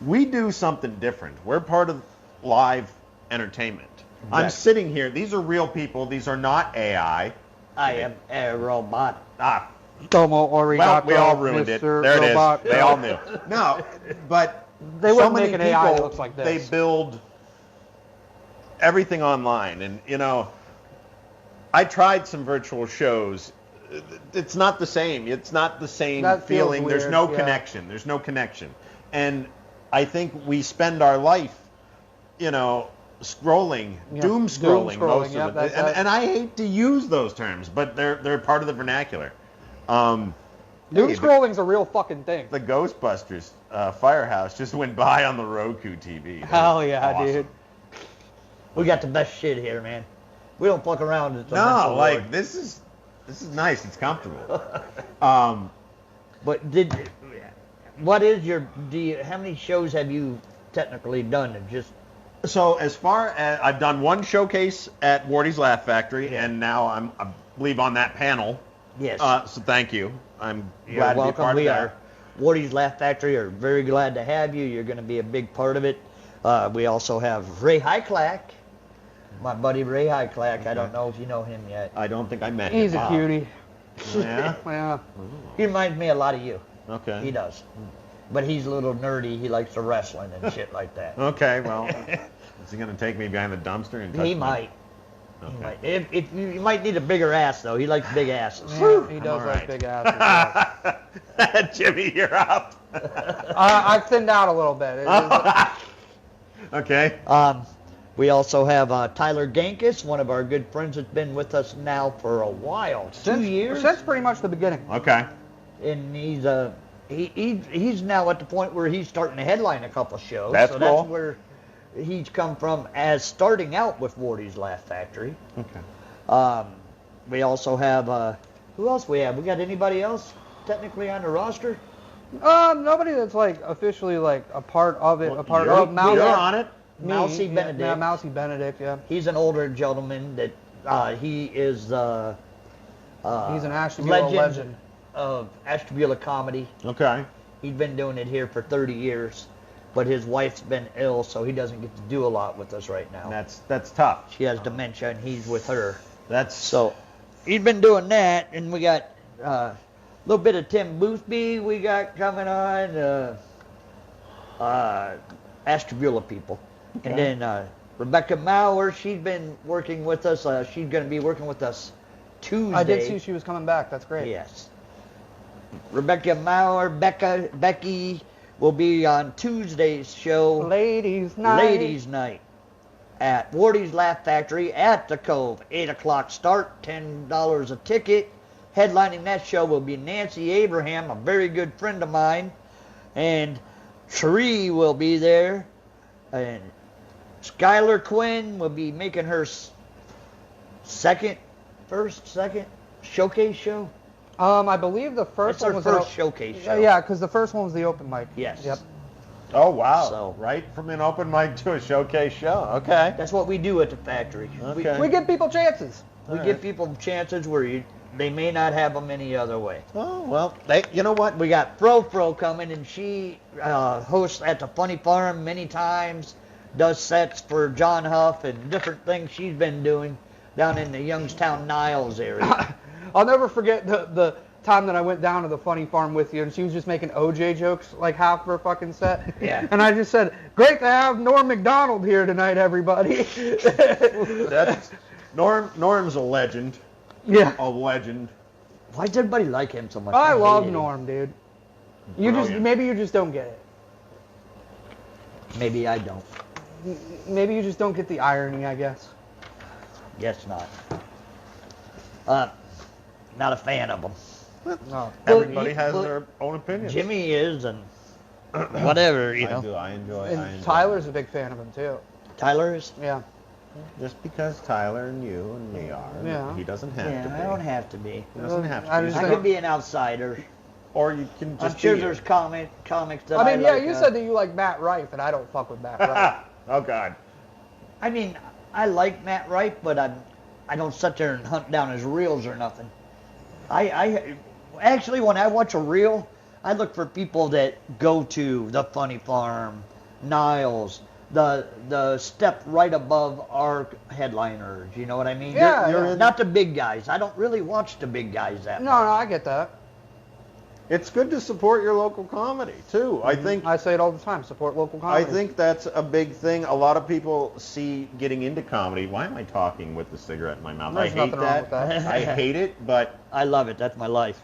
[SPEAKER 3] we do something different. We're part of live entertainment. Exactly. I'm sitting here. These are real people. These are not AI.
[SPEAKER 1] I am a robot.
[SPEAKER 2] Domo arigato.
[SPEAKER 3] Well, we all ruined it. There
[SPEAKER 2] robot.
[SPEAKER 3] It is. They all knew. No, but
[SPEAKER 2] they wouldn't make an AI that looks like this.
[SPEAKER 3] They build everything online, and I tried some virtual shows. It's not the same. It's not the same feeling. There's no connection. There's no connection. And I think we spend our life, scrolling, doom scrolling most of it. And I hate to use those terms, but they're part of the vernacular.
[SPEAKER 2] Doom scrolling's a real fucking thing.
[SPEAKER 3] The Ghostbusters firehouse just went by on the Roku TV.
[SPEAKER 2] Hell yeah,
[SPEAKER 3] awesome.
[SPEAKER 2] dude.
[SPEAKER 1] We got the best shit here, man. We don't fuck around.
[SPEAKER 3] This is nice. It's comfortable.
[SPEAKER 1] But what is how many shows have you technically done?
[SPEAKER 3] So as far as I've done one showcase at Wardy's Laugh Factory, and now I believe on that panel.
[SPEAKER 1] Yes.
[SPEAKER 3] So thank you. I'm
[SPEAKER 1] You're
[SPEAKER 3] glad
[SPEAKER 1] welcome.
[SPEAKER 3] to be part of that.
[SPEAKER 1] Wardy's Laugh Factory are very glad to have you. You're going to be a big part of it. We also have Ray Hyclack, my buddy Ray Hyclack. I don't know if you know him yet.
[SPEAKER 3] I don't think I met him.
[SPEAKER 2] He's a cutie.
[SPEAKER 3] Yeah?
[SPEAKER 2] Yeah.
[SPEAKER 1] He reminds me a lot of you.
[SPEAKER 3] Okay.
[SPEAKER 1] He does. But he's a little nerdy. He likes to wrestling and shit like that.
[SPEAKER 3] Okay, well, is he going to take me behind the dumpster and touch
[SPEAKER 1] He
[SPEAKER 3] me?
[SPEAKER 1] might.
[SPEAKER 3] Okay.
[SPEAKER 1] He might. If you might need a bigger ass, though. He likes big asses.
[SPEAKER 2] Yeah, he does like big asses. Yeah.
[SPEAKER 3] Jimmy, you're up.
[SPEAKER 2] I've thinned out a little bit.
[SPEAKER 3] Okay.
[SPEAKER 1] We also have Tyler Gankis, one of our good friends that's been with us now for a while. 2 years?
[SPEAKER 2] Since pretty much the beginning.
[SPEAKER 3] Okay.
[SPEAKER 1] And he's he's now at the point where he's starting to headline a couple shows.
[SPEAKER 3] That's
[SPEAKER 1] so
[SPEAKER 3] cool.
[SPEAKER 1] That's where he's come from as starting out with Wardy's Laugh Factory.
[SPEAKER 3] Okay.
[SPEAKER 1] We also have, who else we have? We got anybody else technically on the roster?
[SPEAKER 2] Nobody that's like officially like a part of it.
[SPEAKER 3] Well,
[SPEAKER 2] a part
[SPEAKER 3] you're-
[SPEAKER 2] of Mousy.
[SPEAKER 3] you're on it.
[SPEAKER 1] Mousy Benedict.
[SPEAKER 2] Yeah, Mousy Benedict. Yeah.
[SPEAKER 1] He's an older gentleman that he is
[SPEAKER 2] He's an Ashtabula legend
[SPEAKER 1] of Ashtabula comedy.
[SPEAKER 3] Okay.
[SPEAKER 1] He's been doing it here for 30 years, but his wife's been ill, so he doesn't get to do a lot with us right now.
[SPEAKER 3] That's tough.
[SPEAKER 1] She has dementia, and he's with her.
[SPEAKER 3] That's
[SPEAKER 1] So he's been doing that, and we got a little bit of Tim Boothby we got coming on, Ashtabula people.
[SPEAKER 3] Okay.
[SPEAKER 1] And then Rebecca Maurer, she's been working with us. She's going to be working with us Tuesday.
[SPEAKER 2] I did see she was coming back. That's great.
[SPEAKER 1] Yes. Rebecca Maurer, Becky will be on Tuesday's show.
[SPEAKER 2] Ladies' night.
[SPEAKER 1] At Wardy's Laugh Factory at the Cove. 8 o'clock start, $10 a ticket. Headlining that show will be Nancy Abraham, a very good friend of mine. And Sheree will be there. And Skylar Quinn will be making her second showcase show.
[SPEAKER 2] I believe the first
[SPEAKER 1] That's
[SPEAKER 2] one
[SPEAKER 1] our
[SPEAKER 2] was
[SPEAKER 1] first showcase show.
[SPEAKER 2] Yeah, because the first one was the open mic.
[SPEAKER 1] Yes.
[SPEAKER 2] Yep.
[SPEAKER 3] Oh, wow.
[SPEAKER 1] So-
[SPEAKER 3] Right from an open mic to a showcase show. Okay.
[SPEAKER 1] That's what we do at the factory.
[SPEAKER 3] Okay.
[SPEAKER 2] We give people chances.
[SPEAKER 1] We
[SPEAKER 3] All
[SPEAKER 1] give
[SPEAKER 3] right.
[SPEAKER 1] people chances where they may not have them any other way.
[SPEAKER 3] Oh, well, you know what?
[SPEAKER 1] We got Fro coming, and she hosts at the Funny Farm many times, does sets for John Huff and different things she's been doing down in the Youngstown, Niles area.
[SPEAKER 2] I'll never forget the time that I went down to the Funny Farm with you, and she was just making OJ jokes like half of her fucking set.
[SPEAKER 1] Yeah.
[SPEAKER 2] And I just said, "Great to have Norm Macdonald here tonight, everybody."
[SPEAKER 3] That's Norm's a legend.
[SPEAKER 2] Yeah.
[SPEAKER 3] A legend.
[SPEAKER 1] Why does everybody like him so much?
[SPEAKER 2] I love
[SPEAKER 1] hate him.
[SPEAKER 2] Norm, dude.
[SPEAKER 3] Brilliant.
[SPEAKER 2] Maybe you just don't get it.
[SPEAKER 1] Maybe I don't.
[SPEAKER 2] Maybe you just don't get the irony, I guess.
[SPEAKER 1] Guess not. Not a fan of him.
[SPEAKER 2] No.
[SPEAKER 3] Everybody
[SPEAKER 1] he-
[SPEAKER 3] has
[SPEAKER 1] well,
[SPEAKER 3] their own opinion.
[SPEAKER 1] Jimmy is, and whatever, you know.
[SPEAKER 3] I enjoy.
[SPEAKER 2] And Tyler's a big fan of him too.
[SPEAKER 1] Tyler is.
[SPEAKER 2] Yeah.
[SPEAKER 3] Just because Tyler and you and me are,
[SPEAKER 2] Yeah.
[SPEAKER 3] he doesn't have to
[SPEAKER 1] Yeah,
[SPEAKER 3] be.
[SPEAKER 1] I don't have to be.
[SPEAKER 3] He doesn't have to
[SPEAKER 2] I
[SPEAKER 3] be.
[SPEAKER 2] just
[SPEAKER 1] I
[SPEAKER 2] think-
[SPEAKER 1] could be an outsider.
[SPEAKER 3] Or you can just
[SPEAKER 1] I'm sure
[SPEAKER 3] be
[SPEAKER 1] there's comics that
[SPEAKER 2] I mean, yeah,
[SPEAKER 1] like,
[SPEAKER 2] you said that you like Matt Rife, and I don't fuck with Matt Rife.
[SPEAKER 3] Oh, God.
[SPEAKER 1] I mean, I like Matt Wright, but I don't sit there and hunt down his reels or nothing. I actually, when I watch a reel, I look for people that go to the Funny Farm, Niles, the step right above our headliners. You know what I mean?
[SPEAKER 2] Yeah,
[SPEAKER 3] You're
[SPEAKER 2] yeah.
[SPEAKER 3] in-
[SPEAKER 1] Not the big guys. I don't really watch the big guys that
[SPEAKER 2] No,
[SPEAKER 1] much.
[SPEAKER 2] I get that.
[SPEAKER 3] It's good to support your local comedy, too. I think
[SPEAKER 2] I say it all the time. Support local
[SPEAKER 3] I
[SPEAKER 2] comedy.
[SPEAKER 3] think that's a big thing. A lot of people see getting into comedy. Why am I talking with the cigarette in my mouth?
[SPEAKER 2] There's
[SPEAKER 3] I hate
[SPEAKER 2] nothing wrong with that.
[SPEAKER 3] I hate it, but
[SPEAKER 1] I love it. That's my life.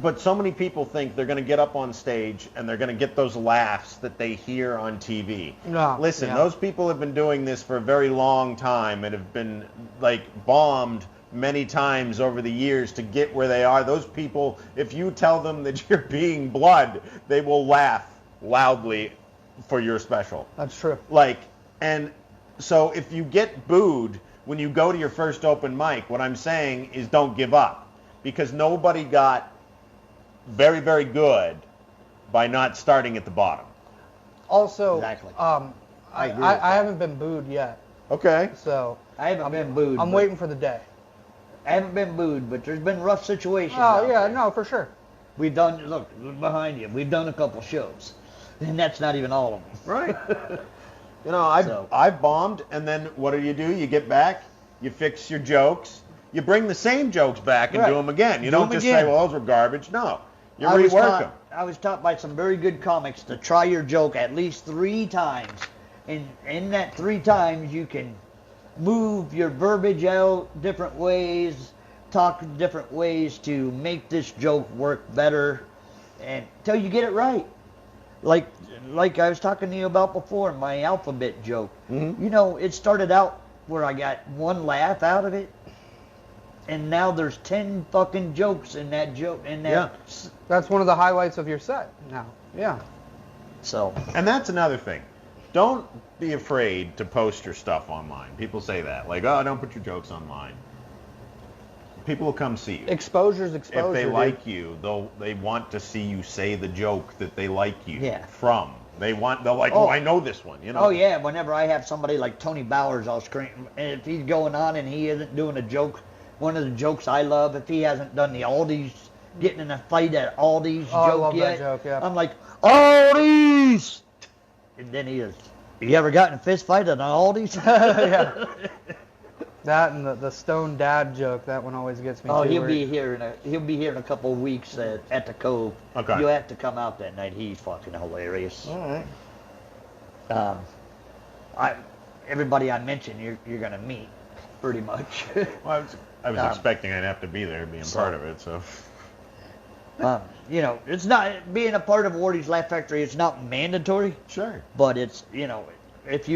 [SPEAKER 3] but so many people think they're going to get up on stage and they're going to get those laughs that they hear on TV.
[SPEAKER 2] No,
[SPEAKER 3] Listen,
[SPEAKER 2] yeah.
[SPEAKER 3] those people have been doing this for a very long time and have been like bombed many times over the years to get where they are. Those people, if you tell them that you're being blood, they will laugh loudly for your special.
[SPEAKER 2] That's true.
[SPEAKER 3] Like, and so if you get booed when you go to your first open mic, what I'm saying is don't give up, because nobody got very, very good by not starting at the bottom.
[SPEAKER 2] Also,
[SPEAKER 1] Exactly.
[SPEAKER 2] I
[SPEAKER 1] agree with
[SPEAKER 2] I haven't been booed yet,
[SPEAKER 3] Okay.
[SPEAKER 2] so
[SPEAKER 1] I haven't been booed.
[SPEAKER 2] I'm
[SPEAKER 1] but-
[SPEAKER 2] waiting for the day.
[SPEAKER 1] I haven't been booed, but there's been rough situations.
[SPEAKER 2] Oh
[SPEAKER 1] out
[SPEAKER 2] yeah,
[SPEAKER 1] there.
[SPEAKER 2] no, for sure.
[SPEAKER 1] We've done, look behind you, we've done a couple shows. And that's not even all of them.
[SPEAKER 3] Right. You know, I've bombed, and then what do? You get back, you fix your jokes, you bring the same jokes back and
[SPEAKER 1] Right.
[SPEAKER 3] do them again. You
[SPEAKER 1] Do
[SPEAKER 3] don't
[SPEAKER 1] 'em
[SPEAKER 3] just
[SPEAKER 1] again.
[SPEAKER 3] say, well, those were garbage. No, you
[SPEAKER 1] I was
[SPEAKER 3] rework them.
[SPEAKER 1] I was taught by some very good comics to try your joke at least 3 times. And in that 3 times, you can move your verbiage out different ways, talk different ways to make this joke work better, and until you get it right. Like I was talking to you about before, my alphabet joke.
[SPEAKER 3] Mhm.
[SPEAKER 1] You know, it started out where I got 1 laugh out of it, and now there's 10 fucking jokes in that joke.
[SPEAKER 3] Yeah.
[SPEAKER 2] That's one of the highlights of your set now. Yeah.
[SPEAKER 1] So
[SPEAKER 3] And that's another thing. Don't be afraid to post your stuff online. People say that, like, oh, don't put your jokes online. People will come see you.
[SPEAKER 2] Exposure's exposure.
[SPEAKER 3] If they
[SPEAKER 2] dude.
[SPEAKER 3] like you, they want to see you say the joke that they like you
[SPEAKER 1] Yeah.
[SPEAKER 3] from. They're like,
[SPEAKER 1] Oh.
[SPEAKER 3] oh, I know this one, you know.
[SPEAKER 1] oh yeah, whenever I have somebody like Tony Bowers, I'll scream. And if he's going on and he isn't doing a joke, one of the jokes I love, if he hasn't done the Aldi's, getting in a fight at Aldi's
[SPEAKER 2] Oh, I
[SPEAKER 1] joke
[SPEAKER 2] love that
[SPEAKER 1] yet,
[SPEAKER 2] joke, yeah.
[SPEAKER 1] I'm like, Aldi's! And then he is, you ever gotten in a fist fight at an Aldi's?
[SPEAKER 2] Yeah. That and the stone dad joke, that one always gets me.
[SPEAKER 1] Oh,
[SPEAKER 2] too,
[SPEAKER 1] he'll be here in a couple of weeks at the Cove.
[SPEAKER 3] Okay.
[SPEAKER 1] You have to come out that night. He's fucking hilarious.
[SPEAKER 3] All right.
[SPEAKER 1] Everybody I mentioned, you're gonna meet, pretty much.
[SPEAKER 3] Well, I was expecting I'd have to be there, being part of it. So.
[SPEAKER 1] You know, it's not being a part of Wardy's Laugh Factory. It's not mandatory.
[SPEAKER 3] Sure.
[SPEAKER 1] But it's, if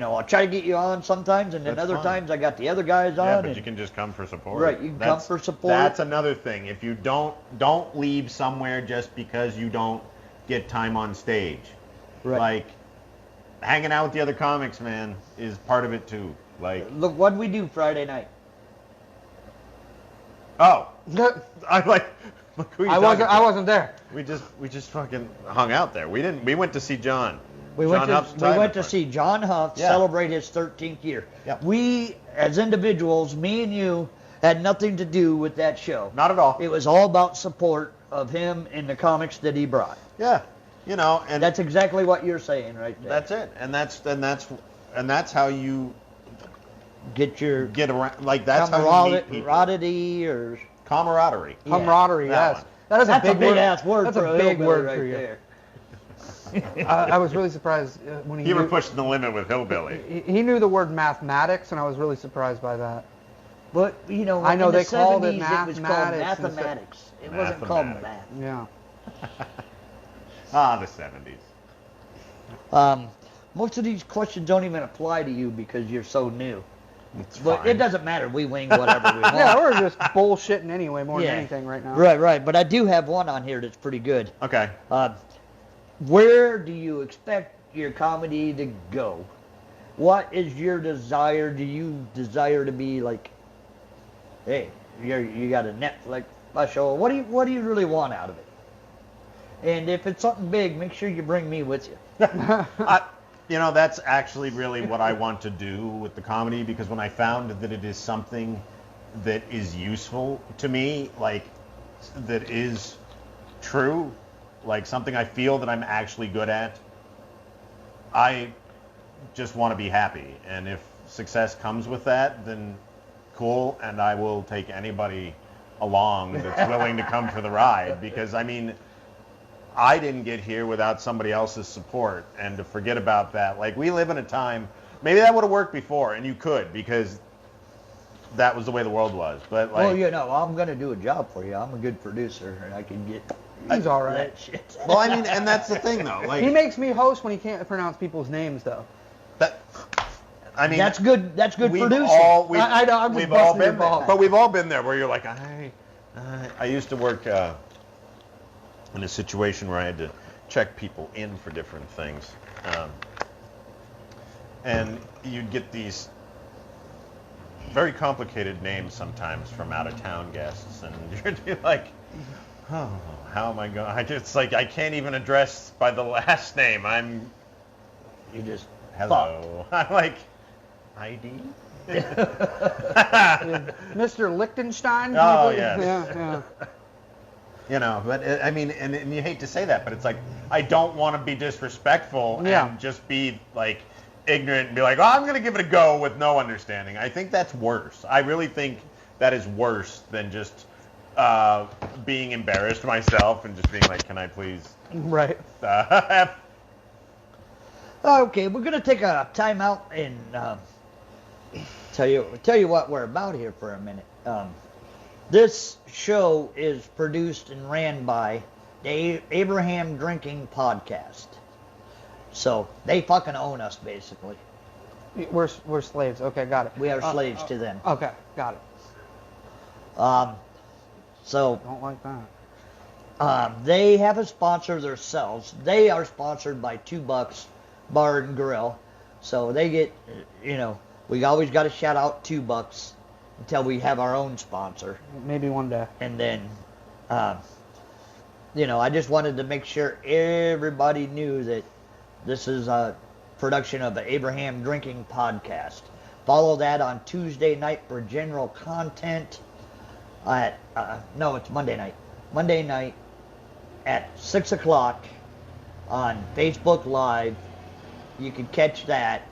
[SPEAKER 1] I'll try to get you on sometimes, and then
[SPEAKER 3] That's
[SPEAKER 1] other
[SPEAKER 3] fine.
[SPEAKER 1] times I got the other guys on.
[SPEAKER 3] Yeah, but you can just come for support.
[SPEAKER 1] Right, you can come for support.
[SPEAKER 3] That's another thing. If you don't leave somewhere just because you don't get time on stage.
[SPEAKER 1] Right.
[SPEAKER 3] Like, hanging out with the other comics, man, is part of it too. Like,
[SPEAKER 1] Look, what'd we do Friday night?
[SPEAKER 3] oh, I'm like, look who you
[SPEAKER 2] I wasn't there.
[SPEAKER 3] We just fucking hung out there. We went to see John.
[SPEAKER 1] We
[SPEAKER 3] John Huff's
[SPEAKER 1] went
[SPEAKER 3] retirement
[SPEAKER 1] to
[SPEAKER 3] party.
[SPEAKER 1] see John Huff
[SPEAKER 3] Yeah.
[SPEAKER 1] celebrate his 13th year.
[SPEAKER 3] Yep.
[SPEAKER 1] We, as individuals, me and you, had nothing to do with that show.
[SPEAKER 3] Not at all.
[SPEAKER 1] It was all about support of him and the comics that he brought.
[SPEAKER 3] Yeah, and
[SPEAKER 1] That's exactly what you're saying right there.
[SPEAKER 3] that's it. And that's how you
[SPEAKER 1] Get your
[SPEAKER 3] get around. Like, that's how you meet people.
[SPEAKER 1] camaraderie or
[SPEAKER 3] Camaraderie.
[SPEAKER 1] Yeah,
[SPEAKER 2] Camaraderie,
[SPEAKER 3] that
[SPEAKER 2] yes.
[SPEAKER 3] one.
[SPEAKER 2] That's
[SPEAKER 1] that's a big ass word
[SPEAKER 2] That's
[SPEAKER 1] for
[SPEAKER 2] a big
[SPEAKER 1] hillbilly
[SPEAKER 2] word
[SPEAKER 1] right
[SPEAKER 2] for you.
[SPEAKER 1] there.
[SPEAKER 2] I was really surprised when
[SPEAKER 3] You were pushing the limit with hillbilly.
[SPEAKER 2] he knew the word mathematics, and I was really surprised by that.
[SPEAKER 1] But
[SPEAKER 2] I know
[SPEAKER 1] in the
[SPEAKER 2] they called it
[SPEAKER 1] 70s, it was called
[SPEAKER 2] mathematics instead-
[SPEAKER 1] mathematics. It wasn't called math.
[SPEAKER 2] Yeah.
[SPEAKER 3] The 70s.
[SPEAKER 1] Most of these questions don't even apply to you because you're so new.
[SPEAKER 3] It's
[SPEAKER 1] But
[SPEAKER 3] fine.
[SPEAKER 1] it doesn't matter. We wing whatever we want.
[SPEAKER 2] Yeah, we're just bullshitting anyway more
[SPEAKER 1] Yeah.
[SPEAKER 2] than anything right now.
[SPEAKER 1] Right. But I do have one on here that's pretty good.
[SPEAKER 3] Okay.
[SPEAKER 1] Where do you expect your comedy to go? What is your desire? Do you desire to be like, hey, you got a Netflix special? What do you really want out of it? And if it's something big, make sure you bring me with you.
[SPEAKER 3] That's actually really what I want to do with the comedy, because when I found that it is something that is useful to me, like, that is true, like something I feel that I'm actually good at, I just want to be happy. And if success comes with that, then cool, and I will take anybody along that's willing to come for the ride, because, I mean, I didn't get here without somebody else's support, and to forget about that, like, we live in a time, maybe that would have worked before, and you could, because that was the way the world was, but like,
[SPEAKER 1] Well, I'm going to do a job for you. I'm a good producer, and I can get
[SPEAKER 2] He's all right.
[SPEAKER 1] that shit.
[SPEAKER 3] well, I mean, and that's the thing, though, like,
[SPEAKER 2] He makes me host when he can't pronounce people's names, though.
[SPEAKER 3] that, I mean,
[SPEAKER 1] That's good
[SPEAKER 3] we've
[SPEAKER 1] producing.
[SPEAKER 2] I know, I'm just
[SPEAKER 3] we've all
[SPEAKER 2] busting your
[SPEAKER 3] been there,
[SPEAKER 2] balls.
[SPEAKER 3] but we've all been there where you're like, I used to work in a situation where I had to check people in for different things, and you'd get these very complicated names sometimes from out of town guests, and you're like, oh, how am I going? It's like I can't even address by the last name.
[SPEAKER 1] You just
[SPEAKER 3] Hello. I'm like, ID?
[SPEAKER 2] Mr. Lichtenstein?
[SPEAKER 3] Oh,
[SPEAKER 2] maybe?
[SPEAKER 3] yes.
[SPEAKER 2] Yeah.
[SPEAKER 3] But I mean, and you hate to say that, but it's like, I don't want to be disrespectful
[SPEAKER 2] Yeah.
[SPEAKER 3] and just be like ignorant and be like, oh, I'm going to give it a go with no understanding. I think that's worse. I really think that is worse than just being embarrassed myself and just being like, can I please
[SPEAKER 2] Right.
[SPEAKER 3] have...
[SPEAKER 1] Okay, we're gonna take a timeout and tell you what we're about here for a minute. This show is produced and ran by the Abraham Drinking Podcast, so they fucking own us basically.
[SPEAKER 2] We're slaves. Okay, got it.
[SPEAKER 1] We are slaves to them.
[SPEAKER 2] Okay, got it.
[SPEAKER 1] So
[SPEAKER 2] Don't like that.
[SPEAKER 1] they have a sponsor themselves. They are sponsored by $2 Bar and Grill. So they get, we always got to shout out $2 until we have our own sponsor.
[SPEAKER 2] Maybe one day.
[SPEAKER 1] And then, I just wanted to make sure everybody knew that this is a production of the Abraham Drinking Podcast. Follow that on Tuesday night for general content. It's Monday night. Monday night at 6 o'clock on Facebook Live. You can catch that.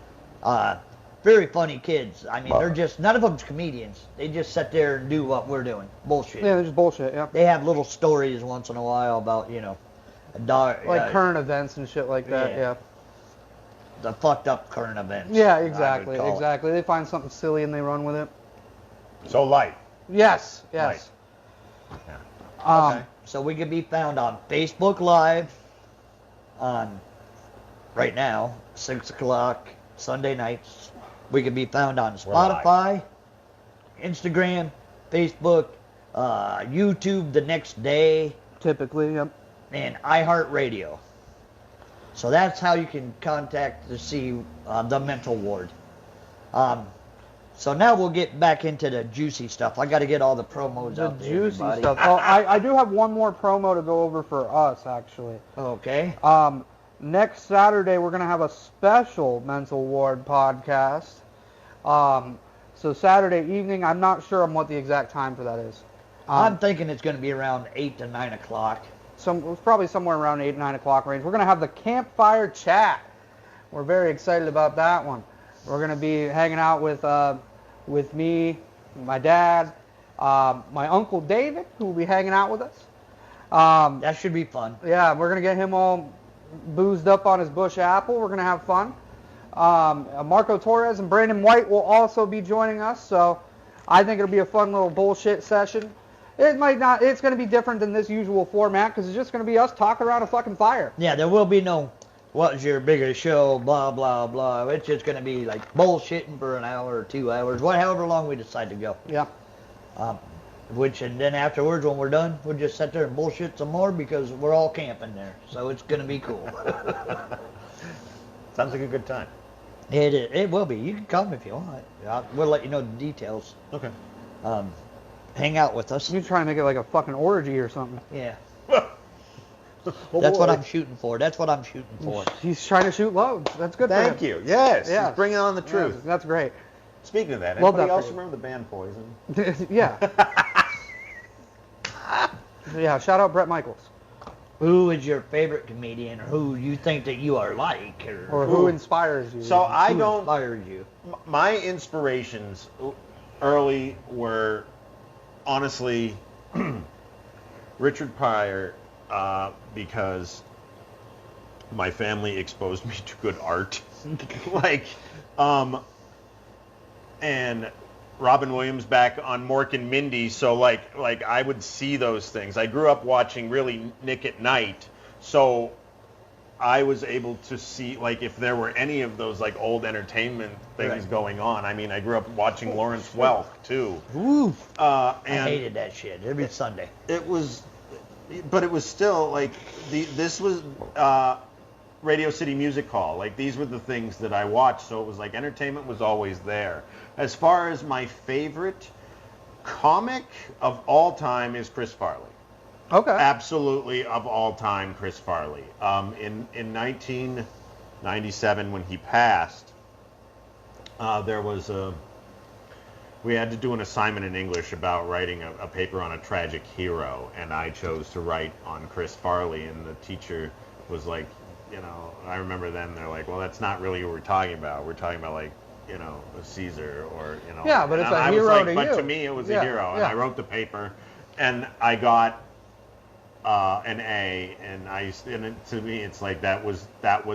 [SPEAKER 1] very funny kids. I mean, they're just, none of them's comedians. They just sit there and do what we're doing. Bullshit.
[SPEAKER 2] Yeah, they're just bullshit, yeah.
[SPEAKER 1] They have little stories once in a while about, you know,
[SPEAKER 2] Like current events and shit like that, yeah.
[SPEAKER 1] The fucked up current events.
[SPEAKER 2] Yeah, exactly,
[SPEAKER 3] I would call
[SPEAKER 2] exactly. They find something silly and they run with it.
[SPEAKER 3] So light.
[SPEAKER 2] Yes, yes.
[SPEAKER 3] Light. Yeah.
[SPEAKER 2] Okay.
[SPEAKER 1] So we can be found on Facebook Live on, right now, 6 o'clock Sunday nights. We can be found on Spotify, Instagram, Facebook, YouTube the next day,
[SPEAKER 2] Typically, yep.
[SPEAKER 1] and iHeartRadio. So that's how you can contact to see the mental ward. So now we'll get back into the juicy stuff. I got to get all the promos
[SPEAKER 2] The
[SPEAKER 1] out there.
[SPEAKER 2] juicy
[SPEAKER 1] everybody.
[SPEAKER 2] stuff. Oh, I do have one more promo to go over for us, actually.
[SPEAKER 1] Okay.
[SPEAKER 2] Next Saturday, we're going to have a special mental ward podcast. So Saturday evening, I'm not sure on what the exact time for that is.
[SPEAKER 1] I'm thinking it's going to be around 8 to 9 o'clock.
[SPEAKER 2] Probably somewhere around 8, 9 o'clock range. We're going to have the campfire chat. We're very excited about that one. We're going to be hanging out with me, my dad, my Uncle David, who will be hanging out with us.
[SPEAKER 1] That should be fun.
[SPEAKER 2] Yeah, we're going to get him all boozed up on his bush apple. We're going to have fun. Marco Torres and Brandon White will also be joining us, so I think it'll be a fun little bullshit session. It might not. It's going to be different than this usual format because it's just going to be us talking around a fucking fire.
[SPEAKER 1] Yeah, there will be no, what's your biggest show, blah, blah, blah. It's just going to be like bullshitting for an hour or 2 hours, however long we decide to go.
[SPEAKER 2] Yeah.
[SPEAKER 1] And then afterwards, when we're done, we'll just sit there and bullshit some more because we're all camping there. So it's going to be cool.
[SPEAKER 3] Sounds like a good time.
[SPEAKER 1] It will be. You can come if you want. We'll let you know the details.
[SPEAKER 3] Okay.
[SPEAKER 1] Hang out with us.
[SPEAKER 2] You're trying to make it like a fucking orgy or something.
[SPEAKER 1] Yeah.
[SPEAKER 3] Oh,
[SPEAKER 1] That's what
[SPEAKER 3] boy.
[SPEAKER 1] I'm shooting for. That's what I'm shooting for.
[SPEAKER 2] He's trying to shoot loads. That's good
[SPEAKER 3] Thank
[SPEAKER 2] for him.
[SPEAKER 3] you. Yes.
[SPEAKER 2] Yeah.
[SPEAKER 3] He's bringing on the truth.
[SPEAKER 2] Yeah, that's great.
[SPEAKER 3] Speaking of that,
[SPEAKER 2] Love
[SPEAKER 3] anybody
[SPEAKER 2] that
[SPEAKER 3] else
[SPEAKER 2] for you.
[SPEAKER 3] remember the band Poison?
[SPEAKER 2] Yeah. Yeah, shout out Bret Michaels.
[SPEAKER 1] Who is your favorite comedian, or who you think that you are like,
[SPEAKER 2] Or who inspires you.
[SPEAKER 3] So I
[SPEAKER 1] who
[SPEAKER 3] don't.
[SPEAKER 1] inspires you?
[SPEAKER 3] My inspirations early were honestly Richard Pryor, because my family exposed me to good art, and Robin Williams back on Mork and Mindy. So like I would see those things. I grew up watching really Nick at Night, so I was able to see like if there were any of those like old entertainment things going on. I mean, I grew up watching Lawrence Welk too.
[SPEAKER 1] Ooh. I
[SPEAKER 3] And
[SPEAKER 1] hated that shit every Sunday.
[SPEAKER 3] it was, but it was still like this was Radio City Music Hall. Like these were the things that I watched. So it was like entertainment was always there. As far as my favorite comic of all time is Chris Farley.
[SPEAKER 2] Okay.
[SPEAKER 3] Absolutely, of all time, Chris Farley. In 1997, when he passed, there was we had to do an assignment in English about writing a paper on a tragic hero, and I chose to write on Chris Farley, and the teacher was like, I remember then they're like, well, that's not really what we're talking about. We're talking about like, Caesar or,
[SPEAKER 2] Yeah, but
[SPEAKER 3] and
[SPEAKER 2] it's a
[SPEAKER 3] I was
[SPEAKER 2] hero
[SPEAKER 3] like,
[SPEAKER 2] to
[SPEAKER 3] but
[SPEAKER 2] you.
[SPEAKER 3] to me it was
[SPEAKER 2] Yeah,
[SPEAKER 3] a hero, and
[SPEAKER 2] yeah.
[SPEAKER 3] I wrote the paper, and I got an A, and to me it's like that was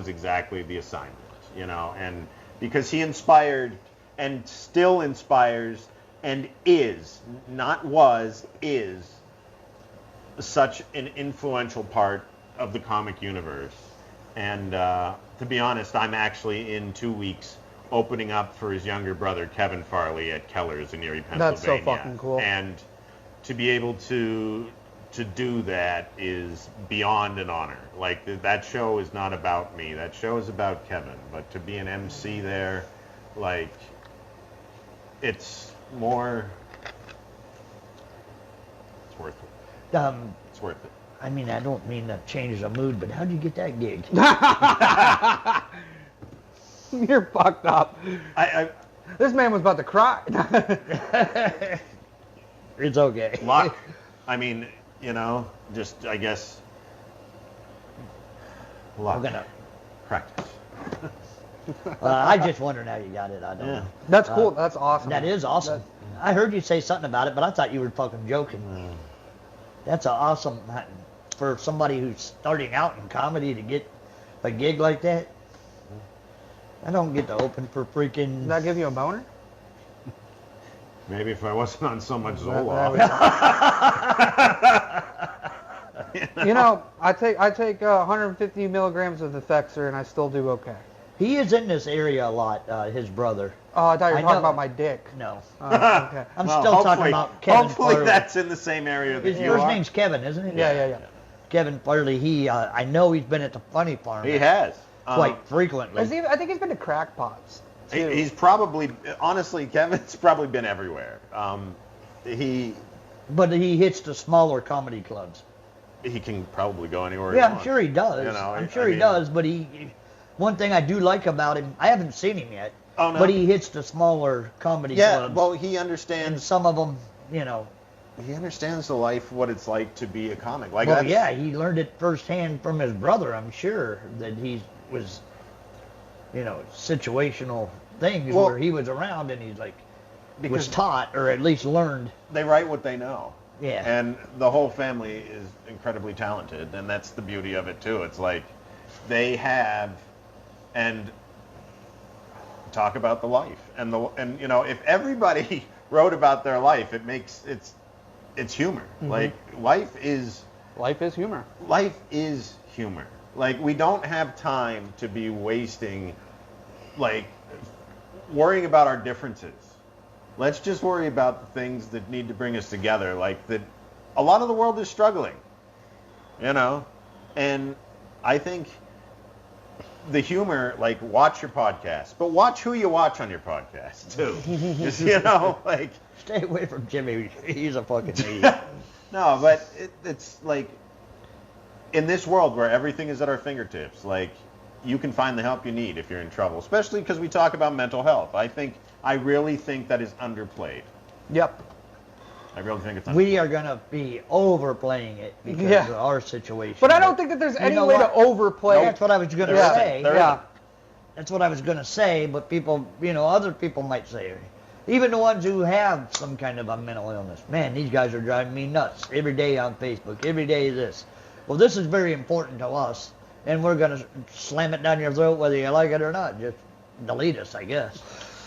[SPEAKER 3] exactly the assignment, and because he inspired and still inspires and is such an influential part of the comic universe. And to be honest, I'm actually in 2 weeks opening up for his younger brother Kevin Farley at Keller's in Erie, Pennsylvania.
[SPEAKER 2] That's so fucking cool.
[SPEAKER 3] And to be able to do that is beyond an honor. Like that show is not about me. That show is about Kevin. But to be an MC there, like it's more. It's worth it. It's worth it.
[SPEAKER 1] I mean, I don't mean to change the mood, but how'd you get that gig?
[SPEAKER 2] You're fucked up. This man was about to cry.
[SPEAKER 1] It's okay.
[SPEAKER 3] Luck. I mean, just I guess luck.
[SPEAKER 1] We're gonna
[SPEAKER 3] practice.
[SPEAKER 1] I just wondered how you got it. I don't know.
[SPEAKER 2] That's cool. That's awesome.
[SPEAKER 1] That is awesome. I heard you say something about it, but I thought you were fucking joking. That's awesome for somebody who's starting out in comedy to get a gig like that. I don't get to open for freaking...
[SPEAKER 2] Did that give you a boner?
[SPEAKER 3] Maybe if I wasn't on so much Zoloft.
[SPEAKER 2] You know, I take 150 milligrams of Effexor and I still do okay.
[SPEAKER 1] He is in this area a lot, his brother.
[SPEAKER 2] Oh, I thought you were talking
[SPEAKER 1] know.
[SPEAKER 2] about my dick.
[SPEAKER 1] No.
[SPEAKER 2] Oh, okay.
[SPEAKER 1] I'm still talking about Kevin
[SPEAKER 3] Hopefully
[SPEAKER 1] Farley.
[SPEAKER 3] that's in the same area that
[SPEAKER 1] His
[SPEAKER 3] you
[SPEAKER 1] first
[SPEAKER 3] are.
[SPEAKER 1] name's Kevin, isn't it?
[SPEAKER 2] Yeah.
[SPEAKER 1] Kevin Farley, I know he's been at the Funny Farm.
[SPEAKER 3] He has.
[SPEAKER 1] Quite frequently.
[SPEAKER 2] I think he's been to Crackpots. too.
[SPEAKER 3] He's probably, honestly, Kevin's probably been everywhere.
[SPEAKER 1] But he hits the smaller comedy clubs.
[SPEAKER 3] He can probably go anywhere
[SPEAKER 1] Yeah,
[SPEAKER 3] he
[SPEAKER 1] I'm
[SPEAKER 3] wants.
[SPEAKER 1] sure he does.
[SPEAKER 3] You know,
[SPEAKER 1] I'm sure
[SPEAKER 3] I
[SPEAKER 1] he
[SPEAKER 3] mean-
[SPEAKER 1] does, but one thing I do like about him, I haven't seen him yet,
[SPEAKER 3] Oh, no?
[SPEAKER 1] but he hits the smaller comedy
[SPEAKER 3] Yeah,
[SPEAKER 1] clubs.
[SPEAKER 3] well, he
[SPEAKER 1] And
[SPEAKER 3] understands.
[SPEAKER 1] some of them, you know.
[SPEAKER 3] He understands the life, what it's like to be a comic. Like
[SPEAKER 1] Well,
[SPEAKER 3] that's-
[SPEAKER 1] yeah, he learned it firsthand from his brother, I'm sure, that he was, situational things
[SPEAKER 3] Well,
[SPEAKER 1] where he was around and he's was
[SPEAKER 3] because
[SPEAKER 1] taught or at least learned.
[SPEAKER 3] they write what they know.
[SPEAKER 1] Yeah.
[SPEAKER 3] And the whole family is incredibly talented, and that's the beauty of it too. It's like they have and talk about the life and if everybody wrote about their life, it's humor.
[SPEAKER 2] Mm-hmm.
[SPEAKER 3] Like life is
[SPEAKER 2] humor.
[SPEAKER 3] Life is humor. Like we don't have time to be wasting worrying about our differences. Let's just worry about the things that need to bring us together. Like that, a lot of the world is struggling, and I think the humor, watch your podcast, but watch who you watch on your podcast too. Just,
[SPEAKER 1] Stay away from Jimmy. He's a fucking idiot.
[SPEAKER 3] no, but it's like in this world where everything is at our fingertips, you can find the help you need if you're in trouble, especially because we talk about mental health. I really think that is underplayed.
[SPEAKER 2] Yep.
[SPEAKER 3] I really think it's underplayed.
[SPEAKER 1] We are going to be overplaying it because of our situation.
[SPEAKER 2] But I don't think that there's any
[SPEAKER 1] know
[SPEAKER 2] way
[SPEAKER 1] what?
[SPEAKER 2] to overplay
[SPEAKER 1] That's what I was going to
[SPEAKER 3] There
[SPEAKER 1] say.
[SPEAKER 3] isn't. There isn't.
[SPEAKER 1] That's what I was going to say, but people, other people might say, even the ones who have some kind of a mental illness, man, these guys are driving me nuts every day on Facebook, every day this. Well, this is very important to us, and we're going to slam it down your throat whether you like it or not. Just delete us, I guess.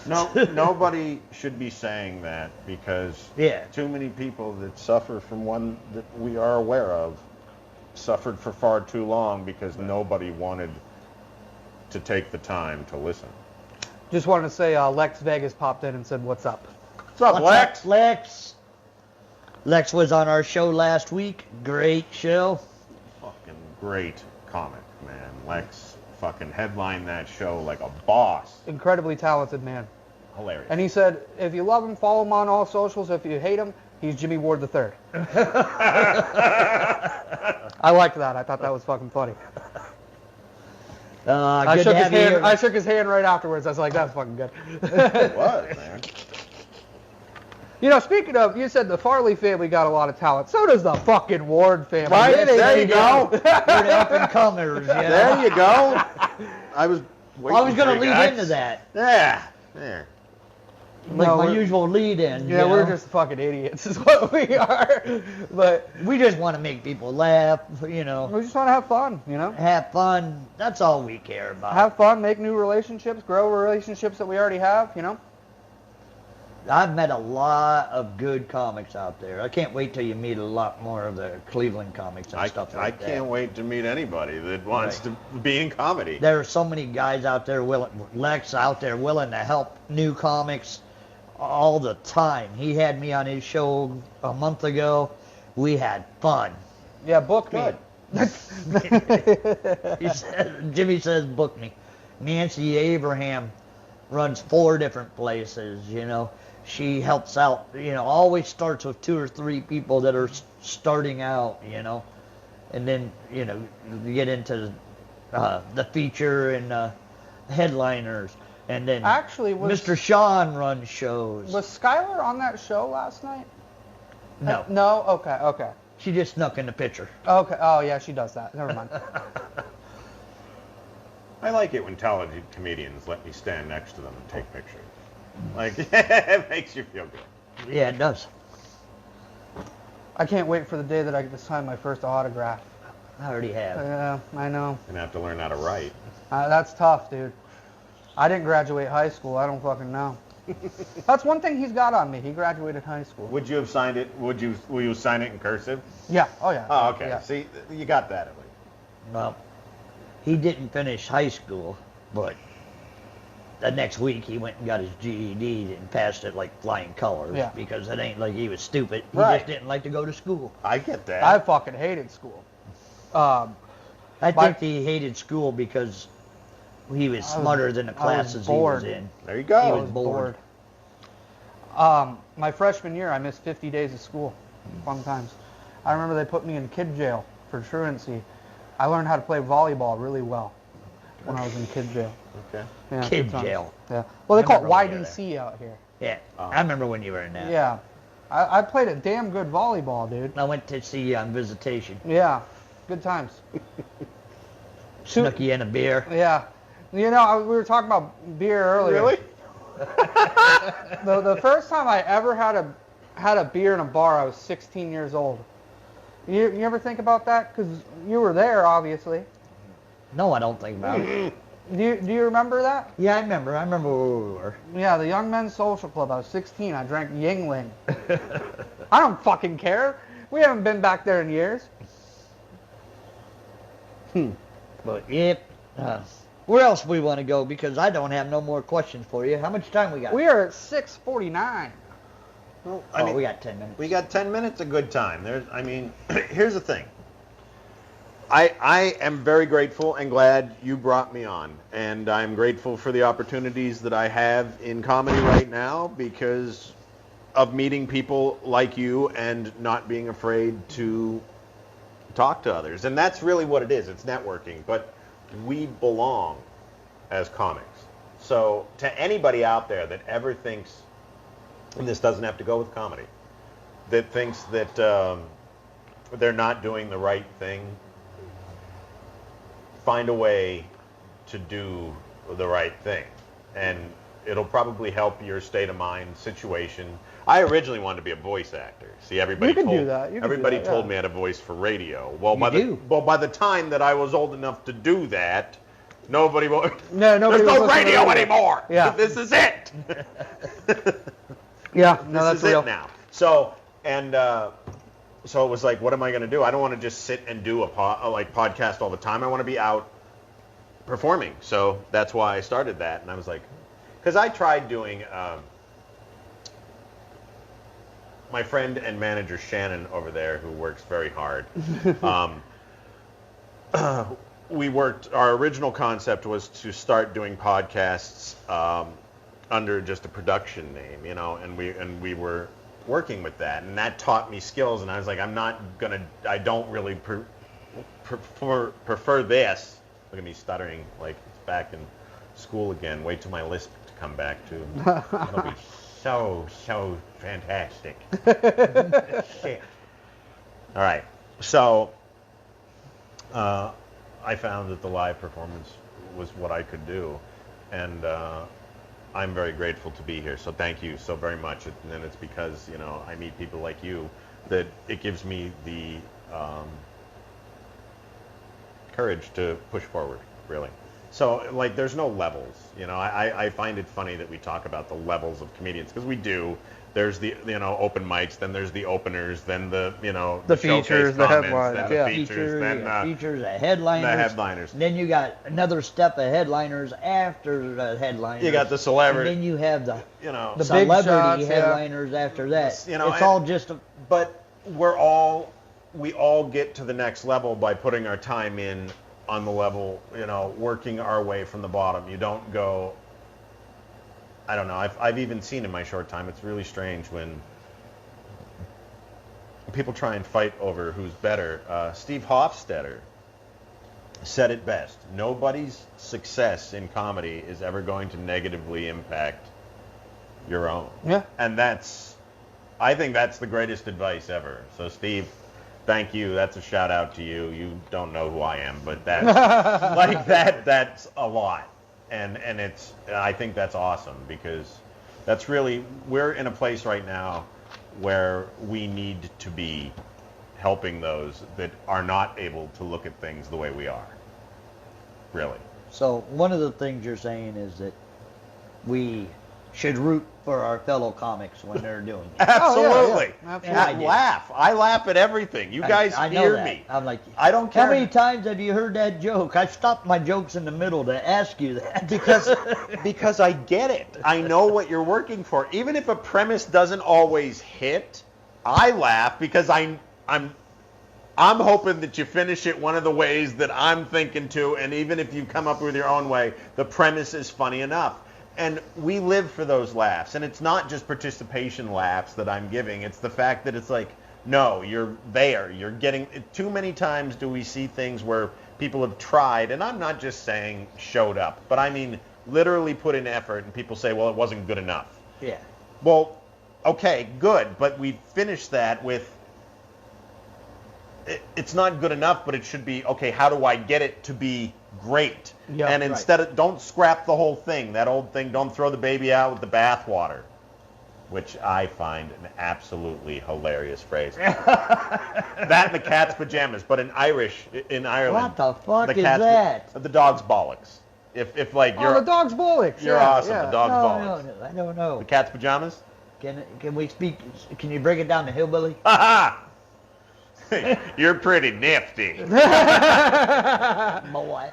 [SPEAKER 3] No, nobody should be saying that because too many people that suffer from one that we are aware of suffered for far too long because nobody wanted to take the time to listen.
[SPEAKER 2] Just wanted to say Lex Vegas popped in and said, "What's up?"
[SPEAKER 3] What's up,
[SPEAKER 1] What's
[SPEAKER 3] Lex?
[SPEAKER 1] up, Lex? Lex was on our show last week. Great show.
[SPEAKER 3] Fucking great comic, man. Lex fucking headlined that show like a boss.
[SPEAKER 2] Incredibly talented man.
[SPEAKER 3] Hilarious.
[SPEAKER 2] And he said, if you love him, follow him on all socials. If you hate him, he's Jimmy Ward III. I liked that. I thought that was fucking funny. I
[SPEAKER 1] Good
[SPEAKER 2] shook
[SPEAKER 1] to
[SPEAKER 2] his
[SPEAKER 1] have you
[SPEAKER 2] hand.
[SPEAKER 1] here.
[SPEAKER 2] I shook his hand right afterwards. I was like, that's fucking good.
[SPEAKER 3] It was, man.
[SPEAKER 2] Speaking of, you said the Farley family got a lot of talent. So does the fucking Ward family.
[SPEAKER 3] Right?
[SPEAKER 1] Yes,
[SPEAKER 3] There
[SPEAKER 1] they
[SPEAKER 3] you
[SPEAKER 1] do.
[SPEAKER 3] go.
[SPEAKER 1] We're the up-and-comers,
[SPEAKER 3] There you go. I was waiting
[SPEAKER 1] I was going
[SPEAKER 3] for
[SPEAKER 1] to lead
[SPEAKER 3] you guys.
[SPEAKER 1] into that.
[SPEAKER 3] Yeah. There.
[SPEAKER 1] Like
[SPEAKER 2] No,
[SPEAKER 1] my
[SPEAKER 2] we're-
[SPEAKER 1] usual lead-in.
[SPEAKER 2] Yeah,
[SPEAKER 1] you
[SPEAKER 2] we're
[SPEAKER 1] know?
[SPEAKER 2] just fucking idiots is what we are. But
[SPEAKER 1] We just want to make people laugh,
[SPEAKER 2] we just want to have fun,
[SPEAKER 1] have fun. That's all we care about.
[SPEAKER 2] Have fun, make new relationships, grow relationships that we already have,
[SPEAKER 1] I've met a lot of good comics out there. I can't wait till you meet a lot more of the Cleveland comics and stuff
[SPEAKER 3] I
[SPEAKER 1] like that.
[SPEAKER 3] can't wait to meet anybody that wants to be in comedy.
[SPEAKER 1] There are so many guys out there Lex out there willing to help new comics all the time. He had me on his show a month ago. We had fun.
[SPEAKER 2] Yeah, book me.
[SPEAKER 1] Jimmy says book me. Nancy Abraham runs 4 different places, She helps out, always starts with 2 or 3 people that are starting out, and then, you get into the feature and headliners. And then
[SPEAKER 2] Actually,
[SPEAKER 1] Mr. Sean runs shows.
[SPEAKER 2] Was Skylar on that show last night?
[SPEAKER 1] No,
[SPEAKER 2] No? Okay.
[SPEAKER 1] she just snuck in the picture.
[SPEAKER 2] Okay. Oh, yeah, she does that. Never mind.
[SPEAKER 3] I like it when talented comedians let me stand next to them and take pictures. Like, it makes you feel good.
[SPEAKER 1] Yeah, it does.
[SPEAKER 2] I can't wait for the day that I get to sign my first autograph.
[SPEAKER 1] I already have.
[SPEAKER 2] Yeah, I know.
[SPEAKER 3] You're going to have to learn how to write.
[SPEAKER 2] That's tough, dude. I didn't graduate high school. I don't fucking know. That's one thing he's got on me. He graduated high school.
[SPEAKER 3] Would you have signed it? Will you sign it in cursive?
[SPEAKER 2] Yeah. Oh, yeah.
[SPEAKER 3] Oh, okay.
[SPEAKER 2] Yeah.
[SPEAKER 3] See, you got that at least.
[SPEAKER 1] Well, he didn't finish high school, but the next week he went and got his GED and passed it like flying colors.
[SPEAKER 2] Yeah.
[SPEAKER 1] Because it ain't like he was stupid. He
[SPEAKER 3] Right.
[SPEAKER 1] just didn't like to go to school.
[SPEAKER 3] I get that.
[SPEAKER 2] I fucking hated school.
[SPEAKER 1] I
[SPEAKER 2] But-
[SPEAKER 1] think he hated school because he was smarter than the classes he was
[SPEAKER 2] bored.
[SPEAKER 1] in.
[SPEAKER 3] There you go.
[SPEAKER 1] He was bored.
[SPEAKER 2] My freshman year, I missed 50 days of school. Fun times. I remember they put me in kid jail for truancy. I learned how to play volleyball really well when I was in kid jail.
[SPEAKER 3] Okay.
[SPEAKER 2] Yeah,
[SPEAKER 1] Kid
[SPEAKER 2] good times.
[SPEAKER 1] jail.
[SPEAKER 2] Yeah. Well, they
[SPEAKER 1] I
[SPEAKER 2] call it
[SPEAKER 1] remember when you were
[SPEAKER 2] YDC out here.
[SPEAKER 1] Yeah,
[SPEAKER 3] Oh.
[SPEAKER 1] I remember when you were in that.
[SPEAKER 2] Yeah. I played a damn good volleyball, dude.
[SPEAKER 1] I went to see you on visitation.
[SPEAKER 2] Yeah. Good times.
[SPEAKER 1] Snuck you in a beer.
[SPEAKER 2] Yeah. You know, we were talking about beer earlier.
[SPEAKER 3] Really?
[SPEAKER 2] The first time I ever had a beer in a bar, I was 16 years old. You ever think about that? Because you were there, obviously.
[SPEAKER 1] No, I don't think about it.
[SPEAKER 2] Do you remember that?
[SPEAKER 1] Yeah, I remember. I remember where we were.
[SPEAKER 2] Yeah, the Young Men's Social Club. I was 16. I drank Yingling. I don't fucking care. We haven't been back there in years.
[SPEAKER 1] But, yep. Where else we want to go? Because I don't have no more questions for you. How much time we got?
[SPEAKER 2] We are at 6:49.
[SPEAKER 3] Well,
[SPEAKER 1] we got 10 minutes.
[SPEAKER 3] We got 10 minutes of good time. Here's the thing. I am very grateful and glad you brought me on. And I'm grateful for the opportunities that I have in comedy right now because of meeting people like you and not being afraid to talk to others. And that's really what it is. It's networking. But we belong as comics. So to anybody out there that ever thinks, and this doesn't have to go with comedy, that thinks that they're not doing the right thing, find a way to do the right thing. And it'll probably help your state of mind, situation. I originally wanted to be a voice actor. See, everybody
[SPEAKER 2] You can
[SPEAKER 3] told,
[SPEAKER 2] do that. You can
[SPEAKER 3] everybody
[SPEAKER 2] do that,
[SPEAKER 3] told
[SPEAKER 2] yeah.
[SPEAKER 3] me I had a voice for radio. Well,
[SPEAKER 1] You do.
[SPEAKER 3] by the time that I was old enough to do that, nobody will.
[SPEAKER 2] No, nobody
[SPEAKER 3] There's
[SPEAKER 2] was
[SPEAKER 3] no
[SPEAKER 2] listening to
[SPEAKER 3] radio
[SPEAKER 2] radio.
[SPEAKER 3] anymore.
[SPEAKER 2] Yeah.
[SPEAKER 3] This is it.
[SPEAKER 2] Yeah, no,
[SPEAKER 3] This
[SPEAKER 2] that's
[SPEAKER 3] is
[SPEAKER 2] real.
[SPEAKER 3] it now. So it was like, what am I going to do? I don't want to just sit and do a podcast all the time. I want to be out performing. So that's why I started that. And I was like, because I tried doing. My friend and manager Shannon over there, who works very hard. We worked. Our original concept was to start doing podcasts under just a production name, you know, and we were working with that, and that taught me skills. And I was like, I don't really prefer this. Look at me stuttering like it's back in school again. Wait till my lisp to come back too. It'll be so fantastic. Shit. All right, so I found that the live performance was what I could do, and I'm very grateful to be here. So thank you so very much. And it's because I meet people like you that it gives me the courage to push forward, really. So, like, there's no levels, I find it funny that we talk about the levels of comedians, because we do. There's the, open mics, then there's the openers, then the,
[SPEAKER 2] The
[SPEAKER 3] showcase
[SPEAKER 2] features, the
[SPEAKER 3] comments,
[SPEAKER 2] headliners,
[SPEAKER 3] then the
[SPEAKER 2] yeah.
[SPEAKER 3] features, then
[SPEAKER 1] features, the headliners.
[SPEAKER 3] the headliners.
[SPEAKER 1] And then you got another step of headliners after the headliners.
[SPEAKER 3] You got the celebrity.
[SPEAKER 1] And then you have the
[SPEAKER 2] The big
[SPEAKER 1] celebrity
[SPEAKER 2] shots, yeah.
[SPEAKER 1] headliners after that. It's all just a...
[SPEAKER 3] But we all get to the next level by putting our time in on the level, working our way from the bottom. You don't go, I don't know, I've even seen in my short time, it's really strange when people try and fight over who's better. Steve Hofstetter said it best. Nobody's success in comedy is ever going to negatively impact your own.
[SPEAKER 2] Yeah.
[SPEAKER 3] And I think that's the greatest advice ever. So Steve, thank you. That's a shout out to you. You don't know who I am, but that's like that's a lot. And I think that's awesome because that's really, we're in a place right now where we need to be helping those that are not able to look at things the way we are. Really.
[SPEAKER 1] So one of the things you're saying is that we should root for our fellow comics when they're doing it.
[SPEAKER 3] Absolutely.
[SPEAKER 2] Absolutely.
[SPEAKER 3] I laugh at everything. You guys
[SPEAKER 1] I know
[SPEAKER 3] hear
[SPEAKER 1] that.
[SPEAKER 3] me.
[SPEAKER 1] I'm like,
[SPEAKER 3] I don't care.
[SPEAKER 1] How many times have you heard that joke? I stopped my jokes in the middle to ask you that.
[SPEAKER 3] Because I get it. I know what you're working for. Even if a premise doesn't always hit, I laugh because I'm hoping that you finish it one of the ways that I'm thinking to, and even if you come up with your own way, the premise is funny enough. And we live for those laughs. And it's not just participation laughs that I'm giving. It's the fact that it's like, no, you're there. You're getting, too many times do we see things where people have tried, and I'm not just saying showed up, but I mean literally put in effort, and people say, well, it wasn't good enough.
[SPEAKER 1] Yeah.
[SPEAKER 3] Well, okay, good, but we finished that with, it's not good enough, but it should be, okay, how do I get it to be great?
[SPEAKER 2] Yep,
[SPEAKER 3] and instead of, don't scrap the whole thing. That old thing, don't throw the baby out with the bathwater, which I find an absolutely hilarious phrase. That and the cat's pajamas, but in Ireland.
[SPEAKER 1] What the fuck is
[SPEAKER 3] cat's
[SPEAKER 1] that?
[SPEAKER 3] The dog's bollocks. If like you're
[SPEAKER 2] the dog's bollocks.
[SPEAKER 3] You're awesome. The dog's bollocks.
[SPEAKER 1] No, I don't know.
[SPEAKER 3] The cat's pajamas?
[SPEAKER 1] Can we speak? Can you break it down to hillbilly?
[SPEAKER 3] Ha ha! You're pretty nifty.
[SPEAKER 1] Boy.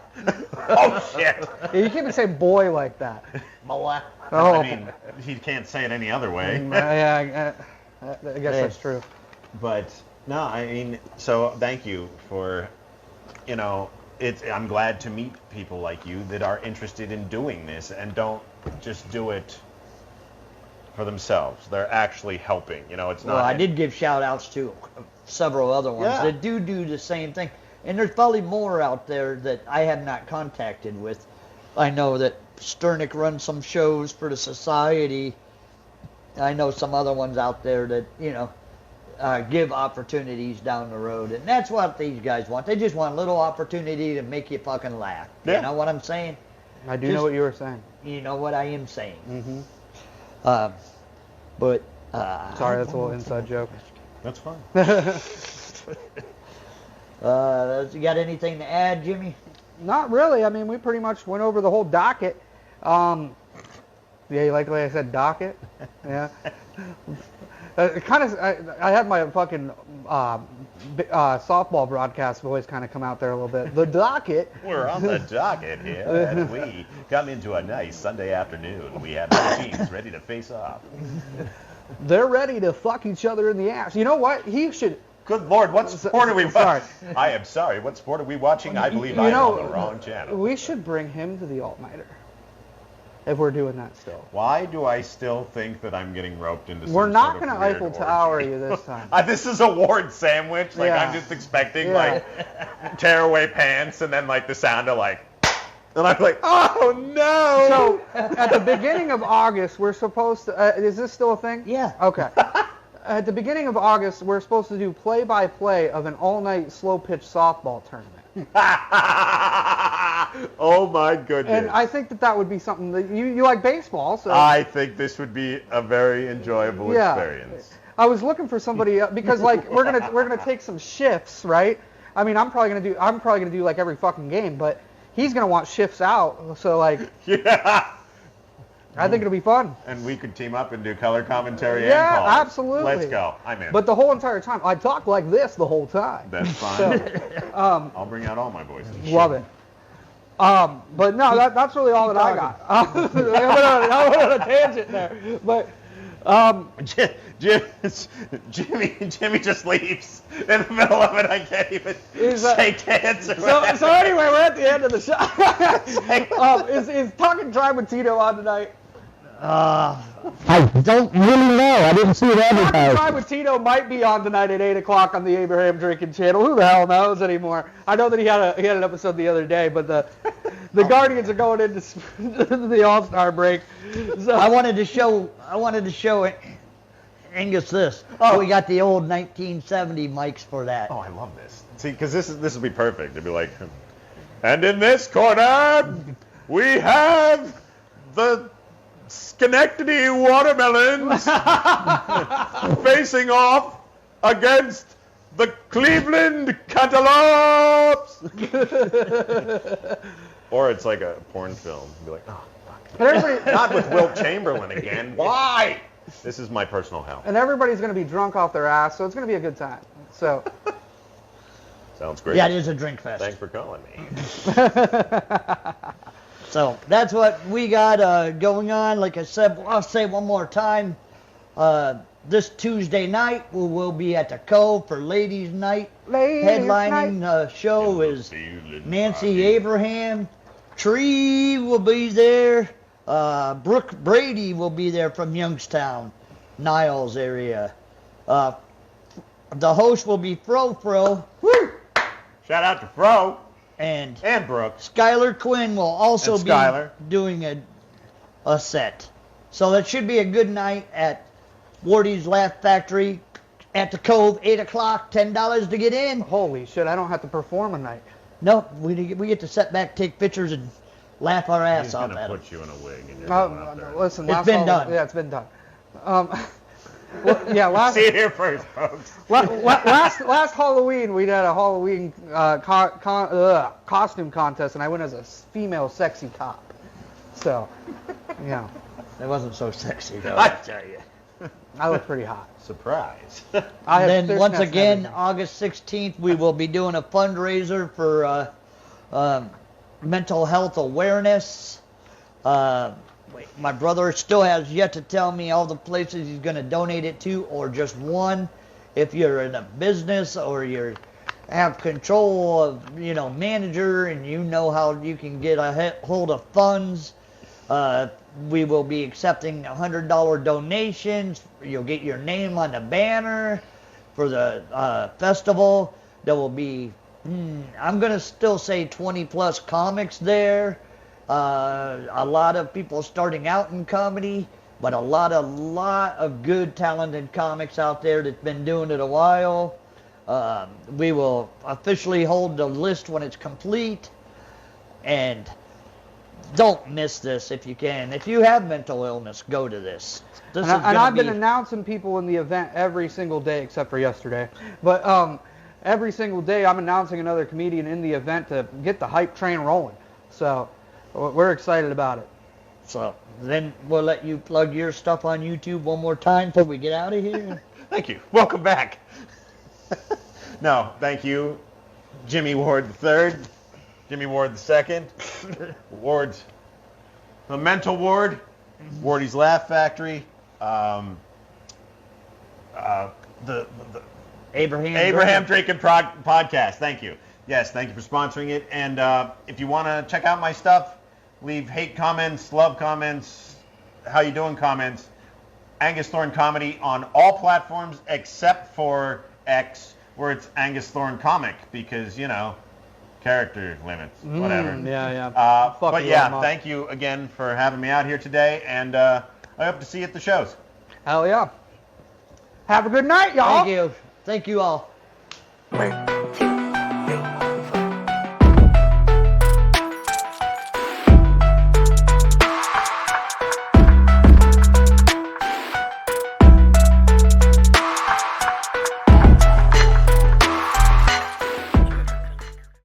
[SPEAKER 3] Oh shit.
[SPEAKER 2] You can't even say boy like that.
[SPEAKER 1] Boy.
[SPEAKER 2] Oh.
[SPEAKER 3] I mean, he can't say it any other way.
[SPEAKER 2] Yeah, I guess that's true.
[SPEAKER 3] But no, I mean, so thank you for, I'm glad to meet people like you that are interested in doing this and don't just do it for themselves. They're actually helping. It's not.
[SPEAKER 1] Well, I did give shout outs to several other ones that do the same thing. And there's probably more out there that I have not contacted with. I know that Sternick runs some shows for the society. I know some other ones out there that, give opportunities down the road. And that's what these guys want. They just want a little opportunity to make you fucking laugh.
[SPEAKER 3] Yeah.
[SPEAKER 1] You know what I'm saying?
[SPEAKER 2] I do know what you were saying.
[SPEAKER 1] You know what I am saying.
[SPEAKER 2] Mm-hmm.
[SPEAKER 1] But...
[SPEAKER 2] Sorry, that's a little inside joke.
[SPEAKER 3] That's fine.
[SPEAKER 1] You got anything to add, Jimmy?
[SPEAKER 2] Not really. I mean, we pretty much went over the whole docket. Yeah, you like the way I said docket? Yeah. I had my fucking softball broadcast voice kind of come out there a little bit. The docket.
[SPEAKER 3] We're on the docket here, and we come into a nice Sunday afternoon. We have the teams ready to face off.
[SPEAKER 2] They're ready to fuck each other in the ass. You know what? He should...
[SPEAKER 3] Good Lord, what sport are we
[SPEAKER 2] Sorry.
[SPEAKER 3] watching? I am sorry, what sport are we watching? I believe I'm on the wrong channel.
[SPEAKER 2] We should bring him to the Alt-Nighter. If we're doing that still.
[SPEAKER 3] Why do I still think that I'm getting roped into some
[SPEAKER 2] We're not
[SPEAKER 3] sort
[SPEAKER 2] going
[SPEAKER 3] of
[SPEAKER 2] to
[SPEAKER 3] weird
[SPEAKER 2] Eiffel
[SPEAKER 3] orgy?
[SPEAKER 2] Tower you this time.
[SPEAKER 3] This is a ward sandwich. Like,
[SPEAKER 2] Yeah.
[SPEAKER 3] I'm just expecting,
[SPEAKER 2] Yeah.
[SPEAKER 3] tearaway pants and then, the sound of, and I'm like, oh, no!
[SPEAKER 2] So, at the beginning of August, we're supposed to... is this still a thing?
[SPEAKER 1] Yeah.
[SPEAKER 2] Okay. At the beginning of August, we're supposed to do play-by-play of an all-night slow-pitch softball tournament.
[SPEAKER 3] Oh, my goodness.
[SPEAKER 2] And I think that would be something that... You like baseball, so...
[SPEAKER 3] I think this would be a very enjoyable experience.
[SPEAKER 2] I was looking for somebody because we're gonna take some shifts, right? I mean, I'm probably gonna do every fucking game, but he's gonna want shifts out. So
[SPEAKER 3] Yeah.
[SPEAKER 2] I think it'll be fun.
[SPEAKER 3] And we could team up and do color commentary and
[SPEAKER 2] Yeah,
[SPEAKER 3] calls.
[SPEAKER 2] absolutely.
[SPEAKER 3] Let's go. I'm in.
[SPEAKER 2] But the whole entire time, I talk like this the whole time.
[SPEAKER 3] That's fine.
[SPEAKER 2] So,
[SPEAKER 3] I'll bring out all my voices.
[SPEAKER 2] love it. But no, that's really all that I got. I went on a tangent there, but.
[SPEAKER 3] Jimmy just leaves in the middle of it. I can't even shake hands.
[SPEAKER 2] So anyway, we're at the end of the show. Is Talking Tribe with Tito on tonight?
[SPEAKER 4] I don't really know. I didn't see it
[SPEAKER 2] Talking
[SPEAKER 4] advertised.
[SPEAKER 2] Tribe with Tito might be on tonight at 8 o'clock on the Abraham Drinking Channel. Who the hell knows anymore? I know that he had an episode the other day, but the Guardians are going into the All-Star break. So
[SPEAKER 1] I wanted to show Angus, this.
[SPEAKER 3] Oh.
[SPEAKER 1] We got the old 1970 mics for that.
[SPEAKER 3] Oh, I love this. See, because this will be perfect. It'd be like, and in this corner, we have the Schenectady Watermelons facing off against the Cleveland Cantaloupes. Or it's like a porn film. You'd be like, oh, fuck.
[SPEAKER 2] But everybody,
[SPEAKER 3] Not with Wilt Chamberlain again. Why? This is my personal hell.
[SPEAKER 2] and everybody's going to be drunk off their ass, so it's going to be a good time. So,
[SPEAKER 3] Sounds great.
[SPEAKER 1] Yeah, it is a drink fest.
[SPEAKER 3] Thanks for calling me.
[SPEAKER 1] So that's what we got going on. Like I said, I'll say one more time. This Tuesday night, we will be at the Cove for Ladies' Night. Headlining the show is Nancy Abraham. Tree will be there. Brooke Brady will be there from Youngstown, Niles area. The host will be Fro. Woo!
[SPEAKER 3] Shout out to Fro
[SPEAKER 1] And
[SPEAKER 3] Brooke.
[SPEAKER 1] Skylar Quinn will also
[SPEAKER 3] And
[SPEAKER 1] be
[SPEAKER 3] Skylar.
[SPEAKER 1] doing a set. So that should be a good night at Wardy's Laugh Factory at the Cove, 8 o'clock, $10 to get in.
[SPEAKER 2] holy shit, I don't have to perform a night.
[SPEAKER 1] No, we get to sit back, take pictures, and laugh our ass
[SPEAKER 3] He's
[SPEAKER 1] off
[SPEAKER 3] gonna
[SPEAKER 1] at
[SPEAKER 3] put
[SPEAKER 1] them.
[SPEAKER 3] you in a wig and you're going out there.
[SPEAKER 2] Listen,
[SPEAKER 1] It's
[SPEAKER 2] last
[SPEAKER 1] been
[SPEAKER 2] Halloween-
[SPEAKER 1] done.
[SPEAKER 2] Yeah, it's been done. Well, yeah, last
[SPEAKER 3] See it here first, folks.
[SPEAKER 2] last Halloween we had a Halloween costume contest, and I went as a female sexy cop. So, yeah,
[SPEAKER 1] It wasn't so sexy, though,
[SPEAKER 3] I
[SPEAKER 1] I tell you.
[SPEAKER 2] I look pretty hot.
[SPEAKER 3] Surprise.
[SPEAKER 2] I have
[SPEAKER 1] Then once
[SPEAKER 2] fishnets and
[SPEAKER 1] again,
[SPEAKER 2] everything.
[SPEAKER 1] August 16th, we will be doing a fundraiser for mental health awareness. My brother still has yet to tell me all the places he's going to donate it to, or just one. If you're in a business or you have control of, manager, and you know how you can get a hold of funds, we will be accepting $100 donations. You'll get your name on the banner for the festival. There will be, I'm going to still say 20 plus comics there. A lot of people starting out in comedy, but a lot of good, talented comics out there that's been doing it a while. We will officially hold the list when it's complete, and don't miss this if you can. If you have mental illness, go to this. This
[SPEAKER 2] And
[SPEAKER 1] is
[SPEAKER 2] I've
[SPEAKER 1] gonna
[SPEAKER 2] been announcing people in the event every single day except for yesterday. But every single day I'm announcing another comedian in the event to get the hype train rolling. So we're excited about it.
[SPEAKER 1] So then we'll let you plug your stuff on YouTube one more time before we get out of here.
[SPEAKER 3] Thank you. Welcome back. No, thank you, Jimmy Ward III, Jimmy Ward II, Ward's the mental ward, Wardy's Laugh Factory, the
[SPEAKER 1] Abraham
[SPEAKER 3] Drake and podcast. Thank you. Yes, thank you for sponsoring it. And if you want to check out my stuff, leave hate comments, love comments, how you doing comments. Angus Thorn Comedy on all platforms except for X, where it's Angus Thorn Comic, because, character limits, whatever.
[SPEAKER 2] Yeah.
[SPEAKER 3] But yeah, thank you again for having me out here today, and I hope to see you at the shows.
[SPEAKER 2] Hell yeah. Have a good night, y'all.
[SPEAKER 1] Thank you all.
[SPEAKER 3] Wait.